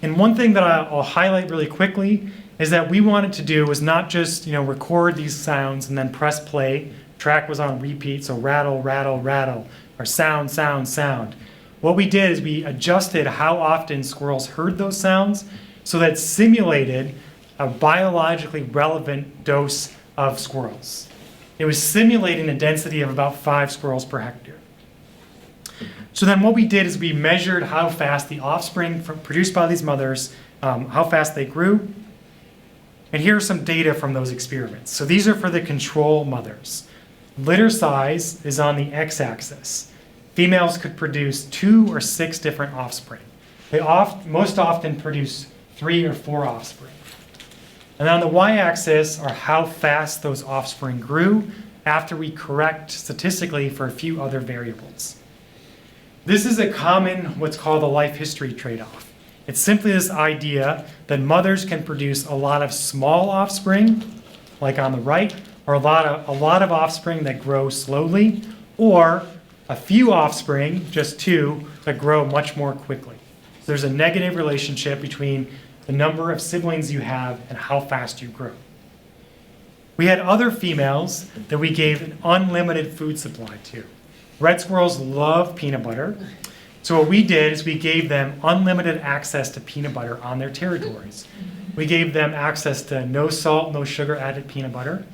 And one thing that I'll highlight really quickly is that we wanted to do was not just record these sounds and then press play. Track was on repeat, so rattle, rattle, rattle, or sound, sound, sound. What we did is we adjusted how often squirrels heard those sounds so that it simulated a biologically relevant dose of squirrels. It was simulating a density of about 5 squirrels per hectare. So then what we did is we measured how fast the offspring produced by these mothers, how fast they grew. And here are some data from those experiments. So these are for the control mothers. Litter size is on the x-axis. Females could produce 2 or 6 different offspring. They most often produce 3 or 4 offspring. And on the y-axis are how fast those offspring grew after we correct statistically for a few other variables. This is a common, what's called a life history trade-off. It's simply this idea that mothers can produce a lot of small offspring, like on the right, or a lot of offspring that grow slowly, or a few offspring, just 2, that grow much more quickly. So there's a negative relationship between the number of siblings you have and how fast you grow. We had other females that we gave an unlimited food supply to. Red squirrels love peanut butter. So what we did is we gave them unlimited access to peanut butter on their territories. We gave them access to no salt, no sugar added peanut butter.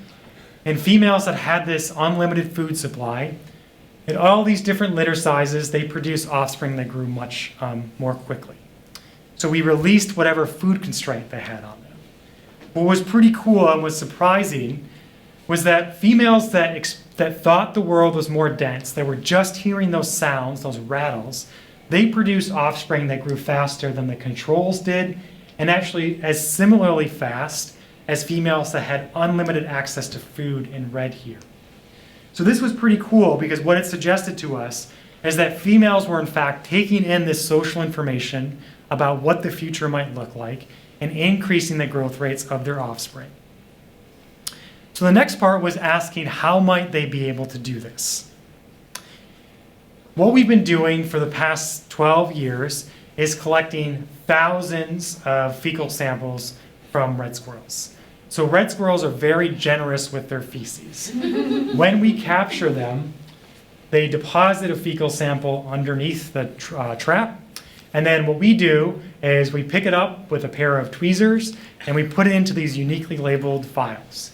And females that had this unlimited food supply, at all these different litter sizes, they produced offspring that grew much more quickly. So we released whatever food constraint they had on them. What was pretty cool and was surprising was that females that thought the world was more dense, that were just hearing those sounds, those rattles, they produced offspring that grew faster than the controls did, and actually as similarly fast as females that had unlimited access to food in red here. So this was pretty cool because what it suggested to us is that females were in fact taking in this social information about what the future might look like and increasing the growth rates of their offspring. So the next part was asking how might they be able to do this? What we've been doing for the past 12 years is collecting thousands of fecal samples from red squirrels. So red squirrels are very generous with their feces. When we capture them, they deposit a fecal sample underneath the trap. And then what we do is we pick it up with a pair of tweezers and we put it into these uniquely labeled files.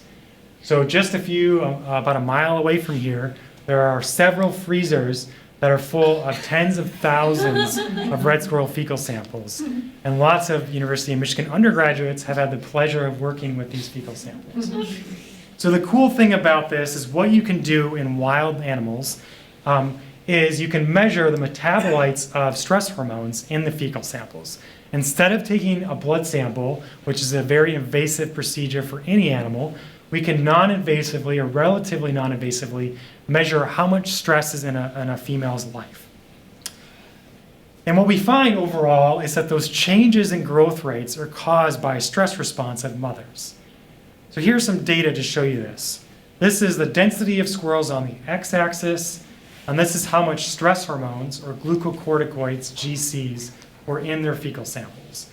So just about a mile away from here, there are several freezers that are full of tens of thousands of red squirrel fecal samples. And lots of University of Michigan undergraduates have had the pleasure of working with these fecal samples. So the cool thing about this is what you can do in wild animals is you can measure the metabolites of stress hormones in the fecal samples. Instead of taking a blood sample, which is a very invasive procedure for any animal, we can non-invasively or relatively non-invasively measure how much stress is in a female's life. And what we find overall is that those changes in growth rates are caused by a stress response of mothers. So here's some data to show you this. This is the density of squirrels on the x-axis, and this is how much stress hormones, or glucocorticoids, GCs, were in their fecal samples.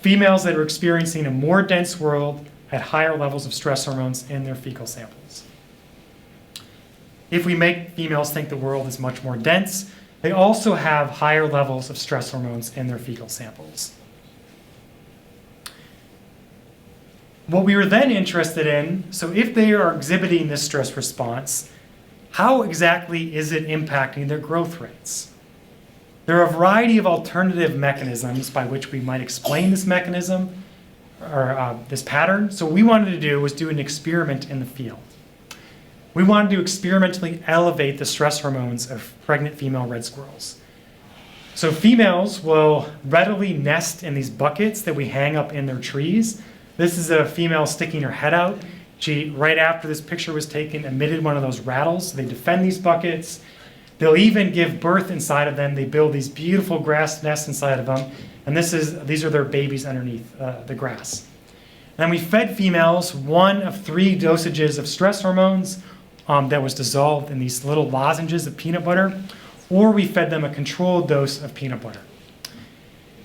Females that are experiencing a more dense world had higher levels of stress hormones in their fecal samples. If we make females think the world is much more dense, they also have higher levels of stress hormones in their fecal samples. What we were then interested in, so if they are exhibiting this stress response, how exactly is it impacting their growth rates? There are a variety of alternative mechanisms by which we might explain this mechanism, or this pattern. So what we wanted to do was do an experiment in the field. We wanted to experimentally elevate the stress hormones of pregnant female red squirrels. So females will readily nest in these buckets that we hang up in their trees. This is a female sticking her head out. She, right after this picture was taken, emitted one of those rattles. They defend these buckets. They'll even give birth inside of them. They build these beautiful grass nests inside of them. And these are their babies underneath the grass. And then we fed females 1 of 3 dosages of stress hormones that was dissolved in these little lozenges of peanut butter, or we fed them a controlled dose of peanut butter.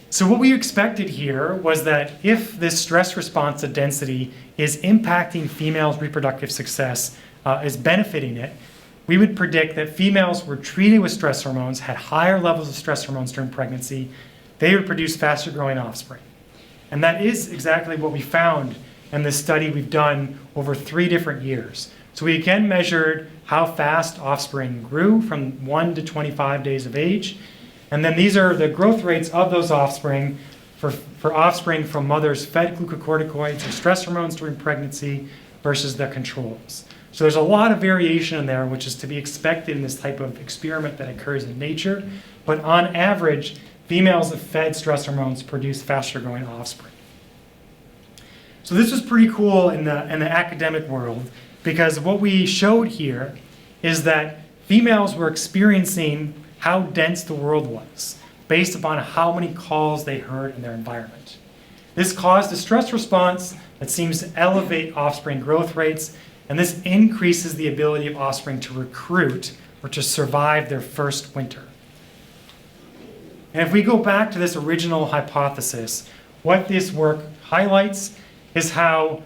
So what we expected here was that if this stress response to density is impacting females' reproductive success, is benefiting it, we would predict that females were treated with stress hormones, had higher levels of stress hormones during pregnancy, they would produce faster growing offspring. And that is exactly what we found in this study we've done over 3 different years. So we again measured how fast offspring grew from 1 to 25 days of age. And then these are the growth rates of those offspring for offspring from mothers fed glucocorticoids or stress hormones during pregnancy versus the controls. So there's a lot of variation in there, which is to be expected in this type of experiment that occurs in nature. But on average, females that fed stress hormones produce faster growing offspring. So this was pretty cool in the academic world, because what we showed here is that females were experiencing how dense the world was based upon how many calls they heard in their environment. This caused a stress response that seems to elevate offspring growth rates, and this increases the ability of offspring to recruit or to survive their first winter. And if we go back to this original hypothesis, what this work highlights is how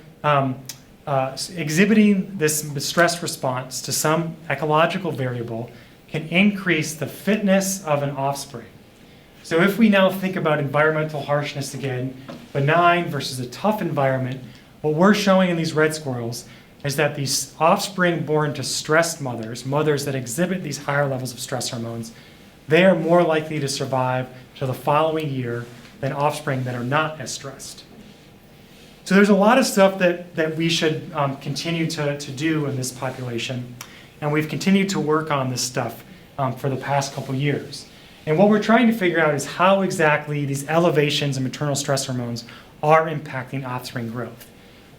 exhibiting this stress response to some ecological variable can increase the fitness of an offspring. So if we now think about environmental harshness again, benign versus a tough environment, what we're showing in these red squirrels is that these offspring born to stressed mothers, mothers that exhibit these higher levels of stress hormones, they are more likely to survive to the following year than offspring that are not as stressed. So there's a lot of stuff that we should continue to do in this population, and we've continued to work on this stuff for the past couple years. And what we're trying to figure out is how exactly these elevations in maternal stress hormones are impacting offspring growth.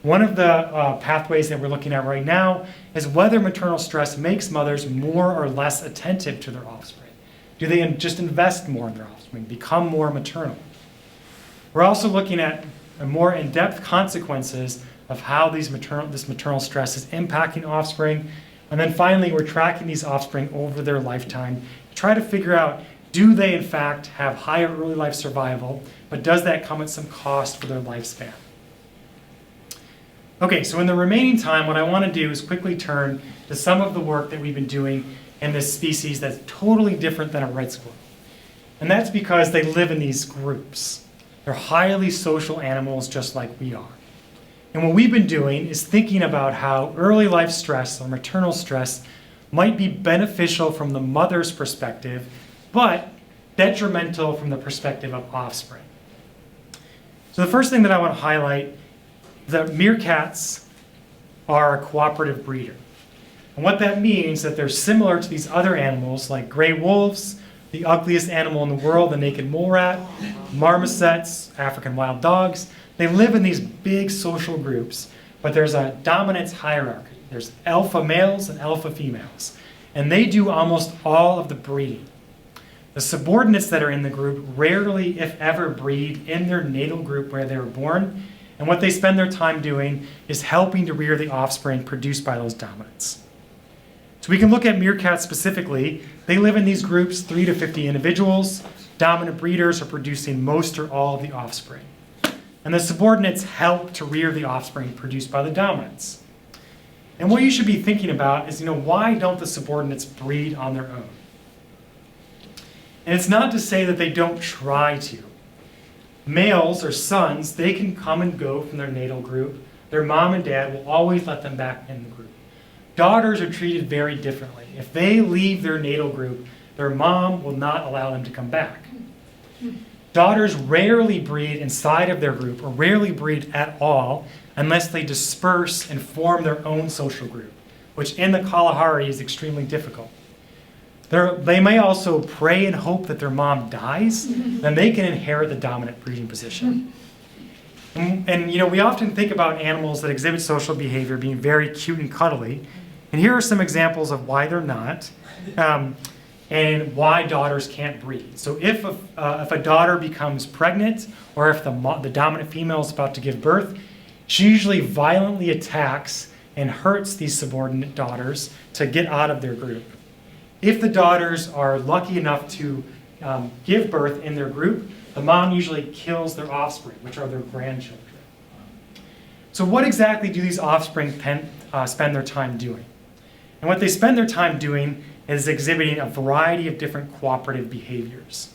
One of the pathways that we're looking at right now is whether maternal stress makes mothers more or less attentive to their offspring. Do they just invest more in their offspring, become more maternal? We're also looking at more in-depth consequences of how this maternal stress is impacting offspring. And then finally, we're tracking these offspring over their lifetime to try to figure out, do they in fact have higher early life survival, but does that come at some cost for their lifespan? Okay, so in the remaining time, what I want to do is quickly turn to some of the work that we've been doing in this species that's totally different than a red squirrel. And that's because they live in these groups. They're highly social animals just like we are. And what we've been doing is thinking about how early life stress or maternal stress might be beneficial from the mother's perspective, but detrimental from the perspective of offspring. So the first thing that I want to highlight, the meerkats are a cooperative breeder. And what that means is that they're similar to these other animals like gray wolves, the ugliest animal in the world, the naked mole rat, marmosets, African wild dogs. They live in these big social groups, but there's a dominance hierarchy. There's alpha males and alpha females, and they do almost all of the breeding. The subordinates that are in the group rarely, if ever, breed in their natal group where they were born, and what they spend their time doing is helping to rear the offspring produced by those dominants. So we can look at meerkats specifically. They live in these groups, 3 to 50 individuals. Dominant breeders are producing most or all of the offspring. And the subordinates help to rear the offspring produced by the dominants. And what you should be thinking about is, why don't the subordinates breed on their own? And it's not to say that they don't try to. Males or sons, they can come and go from their natal group. Their mom and dad will always let them back in the group. Daughters are treated very differently. If they leave their natal group, their mom will not allow them to come back. Daughters rarely breed inside of their group, or rarely breed at all, unless they disperse and form their own social group, which in the Kalahari is extremely difficult. They may also pray and hope that their mom dies, then they can inherit the dominant breeding position. And we often think about animals that exhibit social behavior being very cute and cuddly. And here are some examples of why they're not, and why daughters can't breed. So if a daughter becomes pregnant, or if the dominant female is about to give birth, she usually violently attacks and hurts these subordinate daughters to get out of their group. If the daughters are lucky enough to give birth in their group, the mom usually kills their offspring, which are their grandchildren. So what exactly do these offspring spend their time doing? And what they spend their time doing is exhibiting a variety of different cooperative behaviors.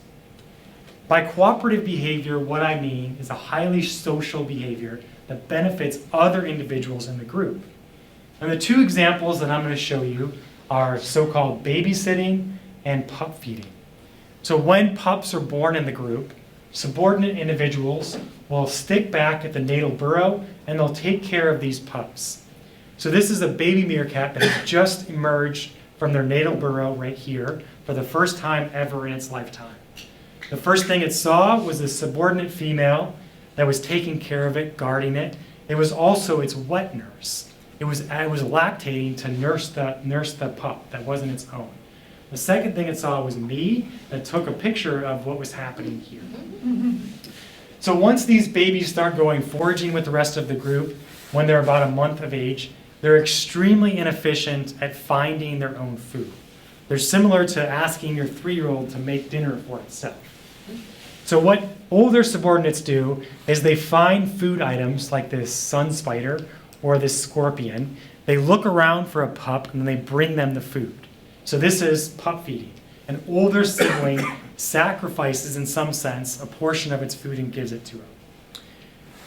By cooperative behavior, what I mean is a highly social behavior that benefits other individuals in the group. And the two examples that I'm going to show you are so-called babysitting and pup feeding. So when pups are born in the group, subordinate individuals will stick back at the natal burrow and they'll take care of these pups. So this is a baby meerkat that has just emerged from their natal burrow right here for the first time ever in its lifetime. The first thing it saw was a subordinate female that was taking care of it, guarding it. It was also its wet nurse. It was lactating to nurse the pup that wasn't its own. The second thing it saw was me that took a picture of what was happening here. So once these babies start going foraging with the rest of the group, when they're about a month of age, they're extremely inefficient at finding their own food. They're similar to asking your 3-year-old to make dinner for itself. So what older subordinates do is they find food items like this sun spider or this scorpion. They look around for a pup and then they bring them the food. So this is pup feeding. An older sibling sacrifices, in some sense, a portion of its food and gives it to him.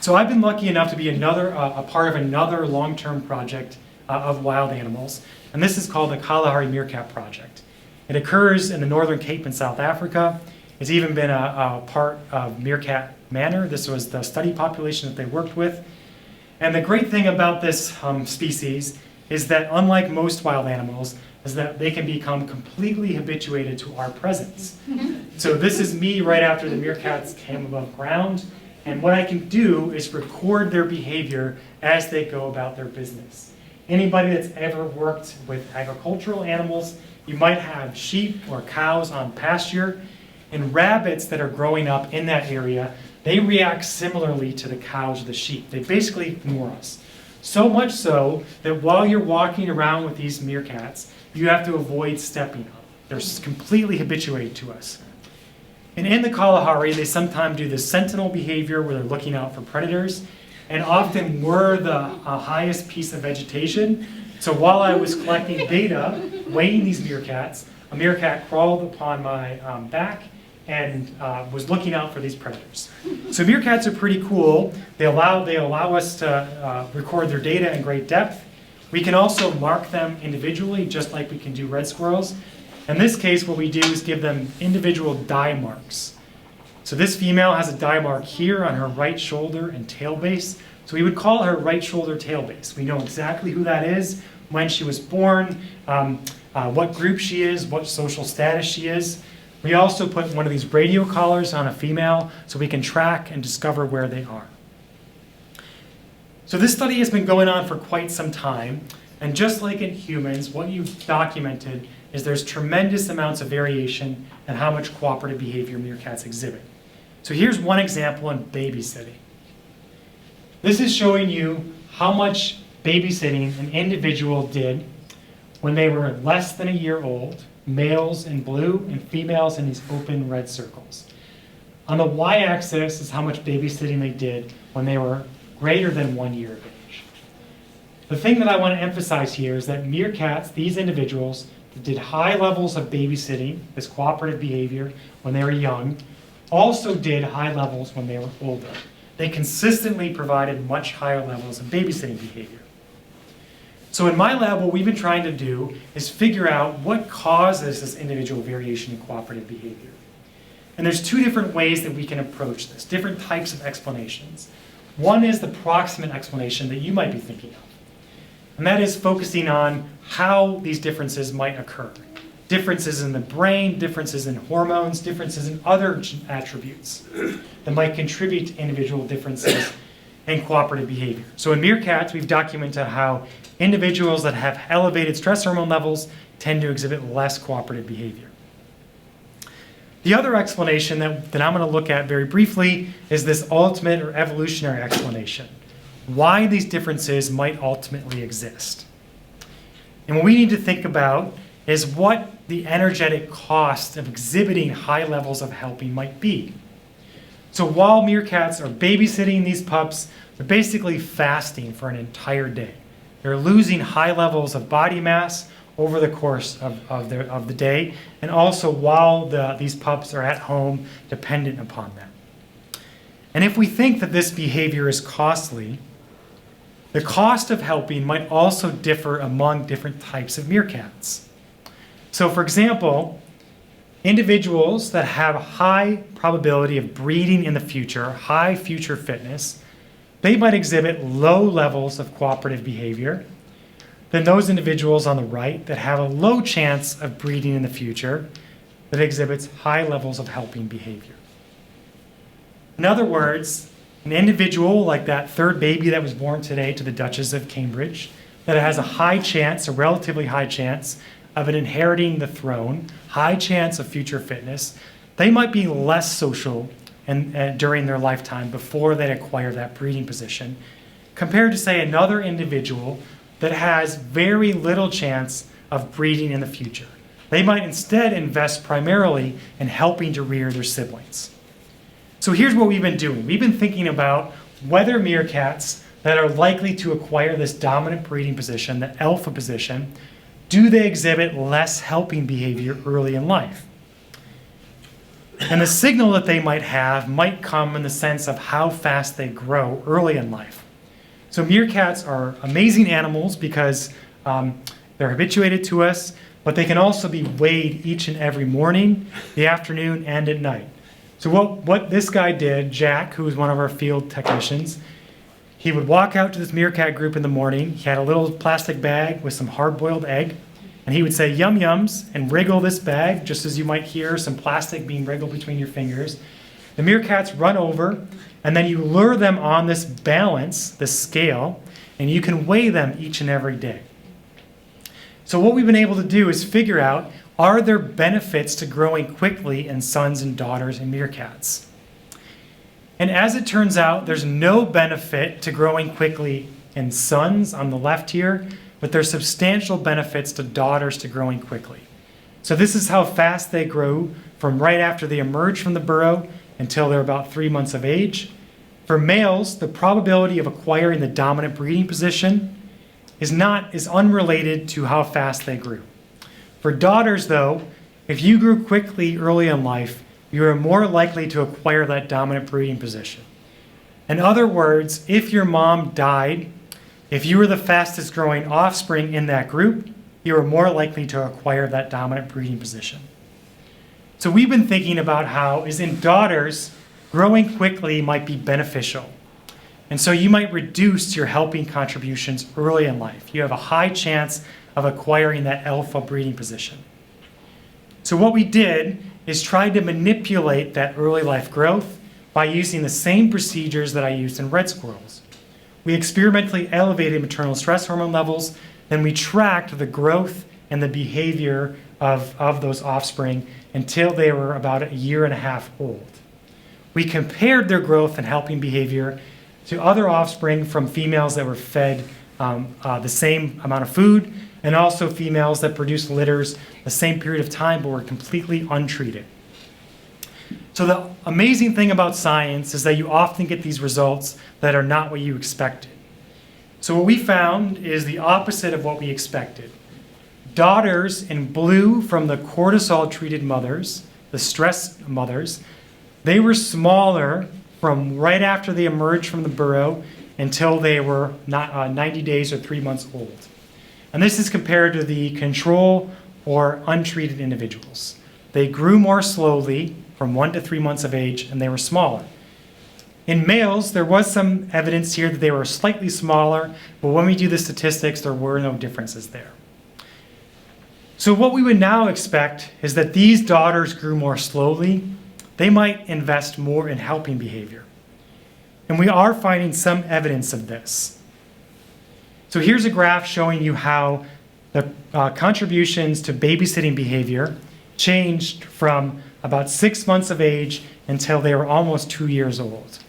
So I've been lucky enough to be a part of another long-term project of wild animals, and this is called the Kalahari Meerkat Project. It occurs in the Northern Cape in South Africa. It's even been a part of Meerkat Manor. This was the study population that they worked with. And the great thing about this species is that unlike most wild animals, is that they can become completely habituated to our presence. So this is me right after the meerkats came above ground, and what I can do is record their behavior as they go about their business. Anybody that's ever worked with agricultural animals, you might have sheep or cows on pasture, and rabbits that are growing up in that area, they react similarly to the cows or the sheep. They basically ignore us. So much so that while you're walking around with these meerkats, you have to avoid stepping on them. They're completely habituated to us. And in the Kalahari, they sometimes do the sentinel behavior where they're looking out for predators. And often we're the highest piece of vegetation. So while I was collecting data, weighing these meerkats, a meerkat crawled upon my back and was looking out for these predators. So meerkats are pretty cool. They allow us to record their data in great depth. We can also mark them individually, just like we can do red squirrels. In this case, what we do is give them individual dye marks. So this female has a dye mark here on her right shoulder and tail base. So we would call her right shoulder tail base. We know exactly who that is, when she was born, what group she is, what social status she is. We also put one of these radio collars on a female so we can track and discover where they are. So this study has been going on for quite some time, and just like in humans, what you've documented is there's tremendous amounts of variation in how much cooperative behavior meerkats exhibit. So here's one example in babysitting. This is showing you how much babysitting an individual did when they were less than a year old, males in blue and females in these open red circles. On the y-axis is how much babysitting they did when they were greater than 1 year of age. The thing that I want to emphasize here is that meerkats, these individuals that did high levels of babysitting, this cooperative behavior, when they were young, also did high levels when they were older. They consistently provided much higher levels of babysitting behavior. So in my lab, what we've been trying to do is figure out what causes this individual variation in cooperative behavior. And there's two different ways that we can approach this, different types of explanations. One is the proximate explanation that you might be thinking of. And that is focusing on how these differences might occur. Differences in the brain, differences in hormones, differences in other attributes that might contribute to individual differences in cooperative behavior. So in meerkats, we've documented how individuals that have elevated stress hormone levels tend to exhibit less cooperative behavior. The other explanation that I'm going to look at very briefly is this ultimate or evolutionary explanation. Why these differences might ultimately exist. And what we need to think about is what the energetic cost of exhibiting high levels of helping might be. So while meerkats are babysitting these pups, they're basically fasting for an entire day. They're losing high levels of body mass over the course of the day, and also while these pups are at home dependent upon them. And if we think that this behavior is costly, the cost of helping might also differ among different types of meerkats. So for example, individuals that have a high probability of breeding in the future, high future fitness, they might exhibit low levels of cooperative behavior than those individuals on the right that have a low chance of breeding in the future that exhibits high levels of helping behavior. In other words, an individual like that third baby that was born today to the Duchess of Cambridge that has a high chance, a relatively high chance of it inheriting the throne, high chance of future fitness, they might be less social during their lifetime before they acquire that breeding position, compared to, say, another individual that has very little chance of breeding in the future. They might instead invest primarily in helping to rear their siblings. So here's what we've been doing. We've been thinking about whether meerkats that are likely to acquire this dominant breeding position, the alpha position, do they exhibit less helping behavior early in life? And the signal that they might have might come in the sense of how fast they grow early in life. So meerkats are amazing animals because they're habituated to us, but they can also be weighed each and every morning, the afternoon, and at night. So what this guy did, Jack, who was one of our field technicians, he would walk out to this meerkat group in the morning. He had a little plastic bag with some hard-boiled egg, and he would say, "Yum yums," and wriggle this bag, just as you might hear some plastic being wriggled between your fingers. The meerkats run over, and then you lure them on this balance, this scale, and you can weigh them each and every day. So what we've been able to do is figure out, are there benefits to growing quickly in sons and daughters in meerkats? And as it turns out, there's no benefit to growing quickly in sons on the left here, but there's substantial benefits to daughters to growing quickly. So this is how fast they grow from right after they emerge from the burrow until they're about 3 months of age. For males, the probability of acquiring the dominant breeding position is unrelated to how fast they grew. For daughters, though, if you grew quickly early in life, you are more likely to acquire that dominant breeding position. In other words, if your mom died, if you were the fastest growing offspring in that group, you are more likely to acquire that dominant breeding position. So we've been thinking about how, as in daughters, growing quickly might be beneficial. And so you might reduce your helping contributions early in life. You have a high chance of acquiring that alpha breeding position. So what we did is try to manipulate that early life growth by using the same procedures that I used in red squirrels. We experimentally elevated maternal stress hormone levels, then we tracked the growth and the behavior of those offspring until they were about 1.5 years old. We compared their growth and helping behavior to other offspring from females that were fed the same amount of food, and also females that produced litters the same period of time but were completely untreated. So the amazing thing about science is that you often get these results that are not what you expected. So what we found is the opposite of what we expected. Daughters in blue from the cortisol-treated mothers, the stress mothers, they were smaller from right after they emerged from the burrow until they were 90 days or 3 months old. And this is compared to the control or untreated individuals. They grew more slowly from 1 to 3 months of age, and they were smaller. In males, there was some evidence here that they were slightly smaller, but when we do the statistics, there were no differences there. So what we would now expect is that these daughters grew more slowly. They might invest more in helping behavior. And we are finding some evidence of this. So here's a graph showing you how the contributions to babysitting behavior changed from about 6 months of age until they were almost 2 years old.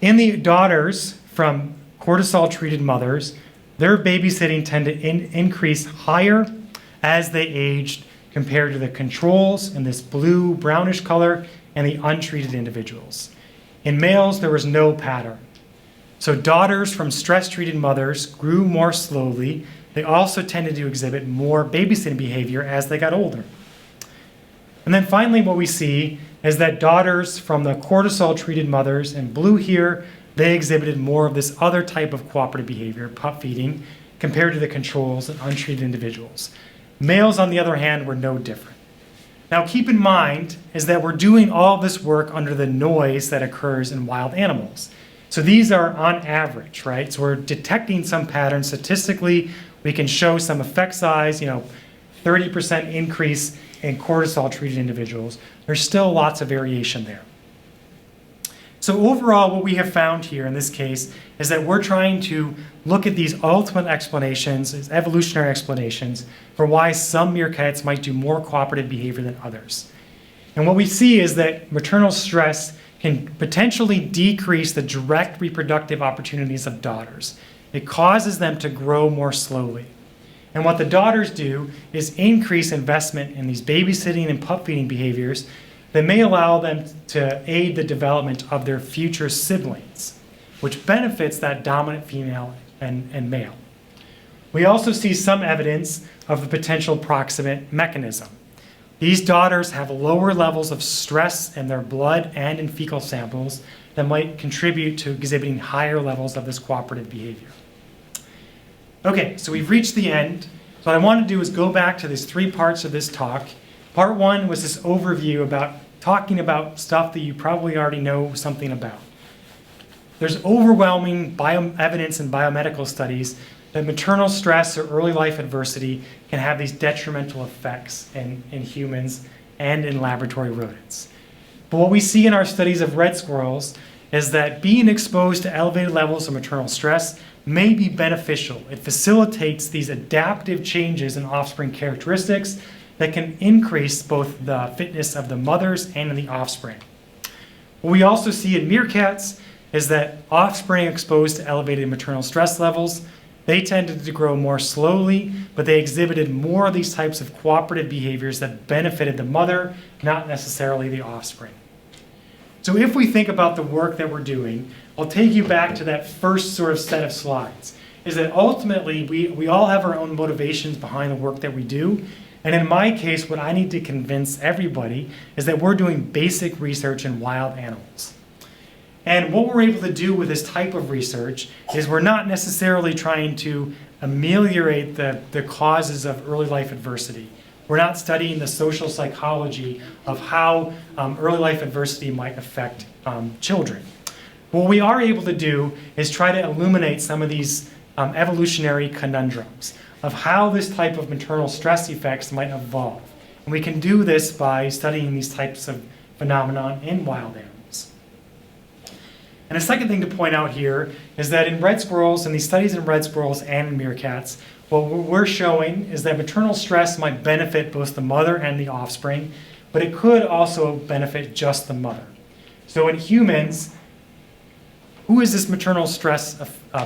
In the daughters from cortisol-treated mothers, their babysitting tended to increase higher as they aged compared to the controls in this blue brownish color and the untreated individuals. In males, there was no pattern. So daughters from stress-treated mothers grew more slowly. They also tended to exhibit more babysitting behavior as they got older. And then finally what we see is that daughters from the cortisol-treated mothers in blue here they exhibited more of this other type of cooperative behavior, pup feeding, compared to the controls and untreated individuals. Males, on the other hand, were no different. Now, keep in mind is that we're doing all this work under the noise that occurs in wild animals. So these are on average, right? So we're detecting some patterns. Statistically, we can show some effect size, 30% increase in cortisol-treated individuals. There's still lots of variation there. So overall, what we have found here in this case is that we're trying to look at these ultimate explanations, these evolutionary explanations, for why some meerkats might do more cooperative behavior than others. And what we see is that maternal stress can potentially decrease the direct reproductive opportunities of daughters. It causes them to grow more slowly. And what the daughters do is increase investment in these babysitting and pup feeding behaviors that may allow them to aid the development of their future siblings, which benefits that dominant female and male. We also see some evidence of the potential proximate mechanism. These daughters have lower levels of stress in their blood and in fecal samples that might contribute to exhibiting higher levels of this cooperative behavior. Okay, so we've reached the end. So what I want to do is go back to these 3 parts of this talk. Part 1 was this overview about talking about stuff that you probably already know something about. There's overwhelming evidence in biomedical studies that maternal stress or early life adversity can have these detrimental effects in humans and in laboratory rodents. But what we see in our studies of red squirrels is that being exposed to elevated levels of maternal stress may be beneficial. It facilitates these adaptive changes in offspring characteristics that can increase both the fitness of the mothers and the offspring. What we also see in meerkats is that offspring exposed to elevated maternal stress levels, they tended to grow more slowly, but they exhibited more of these types of cooperative behaviors that benefited the mother, not necessarily the offspring. So if we think about the work that we're doing, I'll take you back to that first sort of set of slides, is that ultimately we all have our own motivations behind the work that we do. And in my case, what I need to convince everybody is that we're doing basic research in wild animals. And what we're able to do with this type of research is we're not necessarily trying to ameliorate the causes of early life adversity. We're not studying the social psychology of how early life adversity might affect children. What we are able to do is try to illuminate some of these evolutionary conundrums of how this type of maternal stress effects might evolve. And we can do this by studying these types of phenomenon in wild animals. And a second thing to point out here is that in red squirrels, in these studies in red squirrels and in meerkats, what we're showing is that maternal stress might benefit both the mother and the offspring, but it could also benefit just the mother. So in humans, who is this maternal stress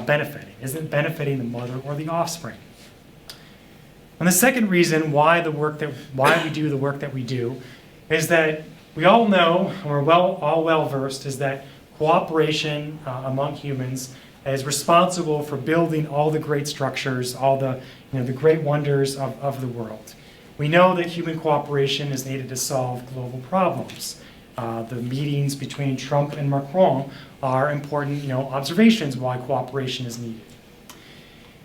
benefiting? Is it benefiting the mother or the offspring? And the second reason why we do the work that we do is that we all know, and we're all well versed, is that cooperation among humans is responsible for building all the great structures, all the great wonders of the world. We know that human cooperation is needed to solve global problems. The meetings between Trump and Macron are important observations why cooperation is needed.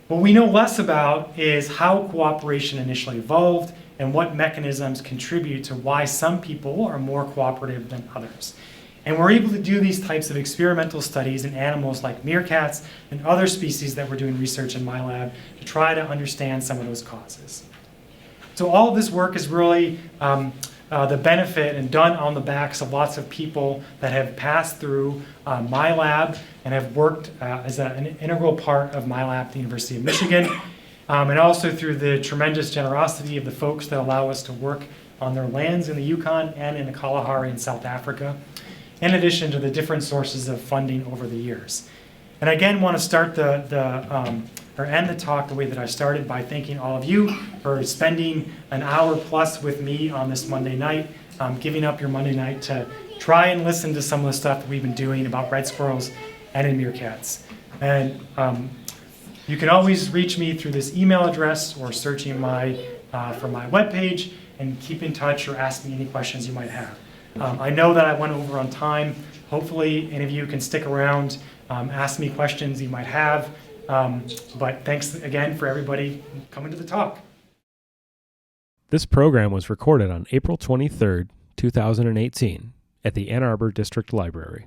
What we know less about is how cooperation initially evolved and what mechanisms contribute to why some people are more cooperative than others. And we're able to do these types of experimental studies in animals like meerkats and other species that we're doing research in my lab to try to understand some of those causes. So all of this work is really the benefit and done on the backs of lots of people that have passed through my lab and have worked as an integral part of my lab at the University of Michigan, and also through the tremendous generosity of the folks that allow us to work on their lands in the Yukon and in the Kalahari in South Africa, in addition to the different sources of funding over the years. And I again want to start end the talk the way that I started by thanking all of you for spending an hour plus with me on this Monday night, giving up your Monday night to try and listen to some of the stuff that we've been doing about red squirrels and in meerkats. And you can always reach me through this email address or searching for my webpage and keep in touch or ask me any questions you might have. I know that I went over on time. Hopefully any of you can stick around ask me questions you might have. But thanks again for everybody coming to the talk. This program was recorded on April 23rd, 2018 at the Ann Arbor District Library.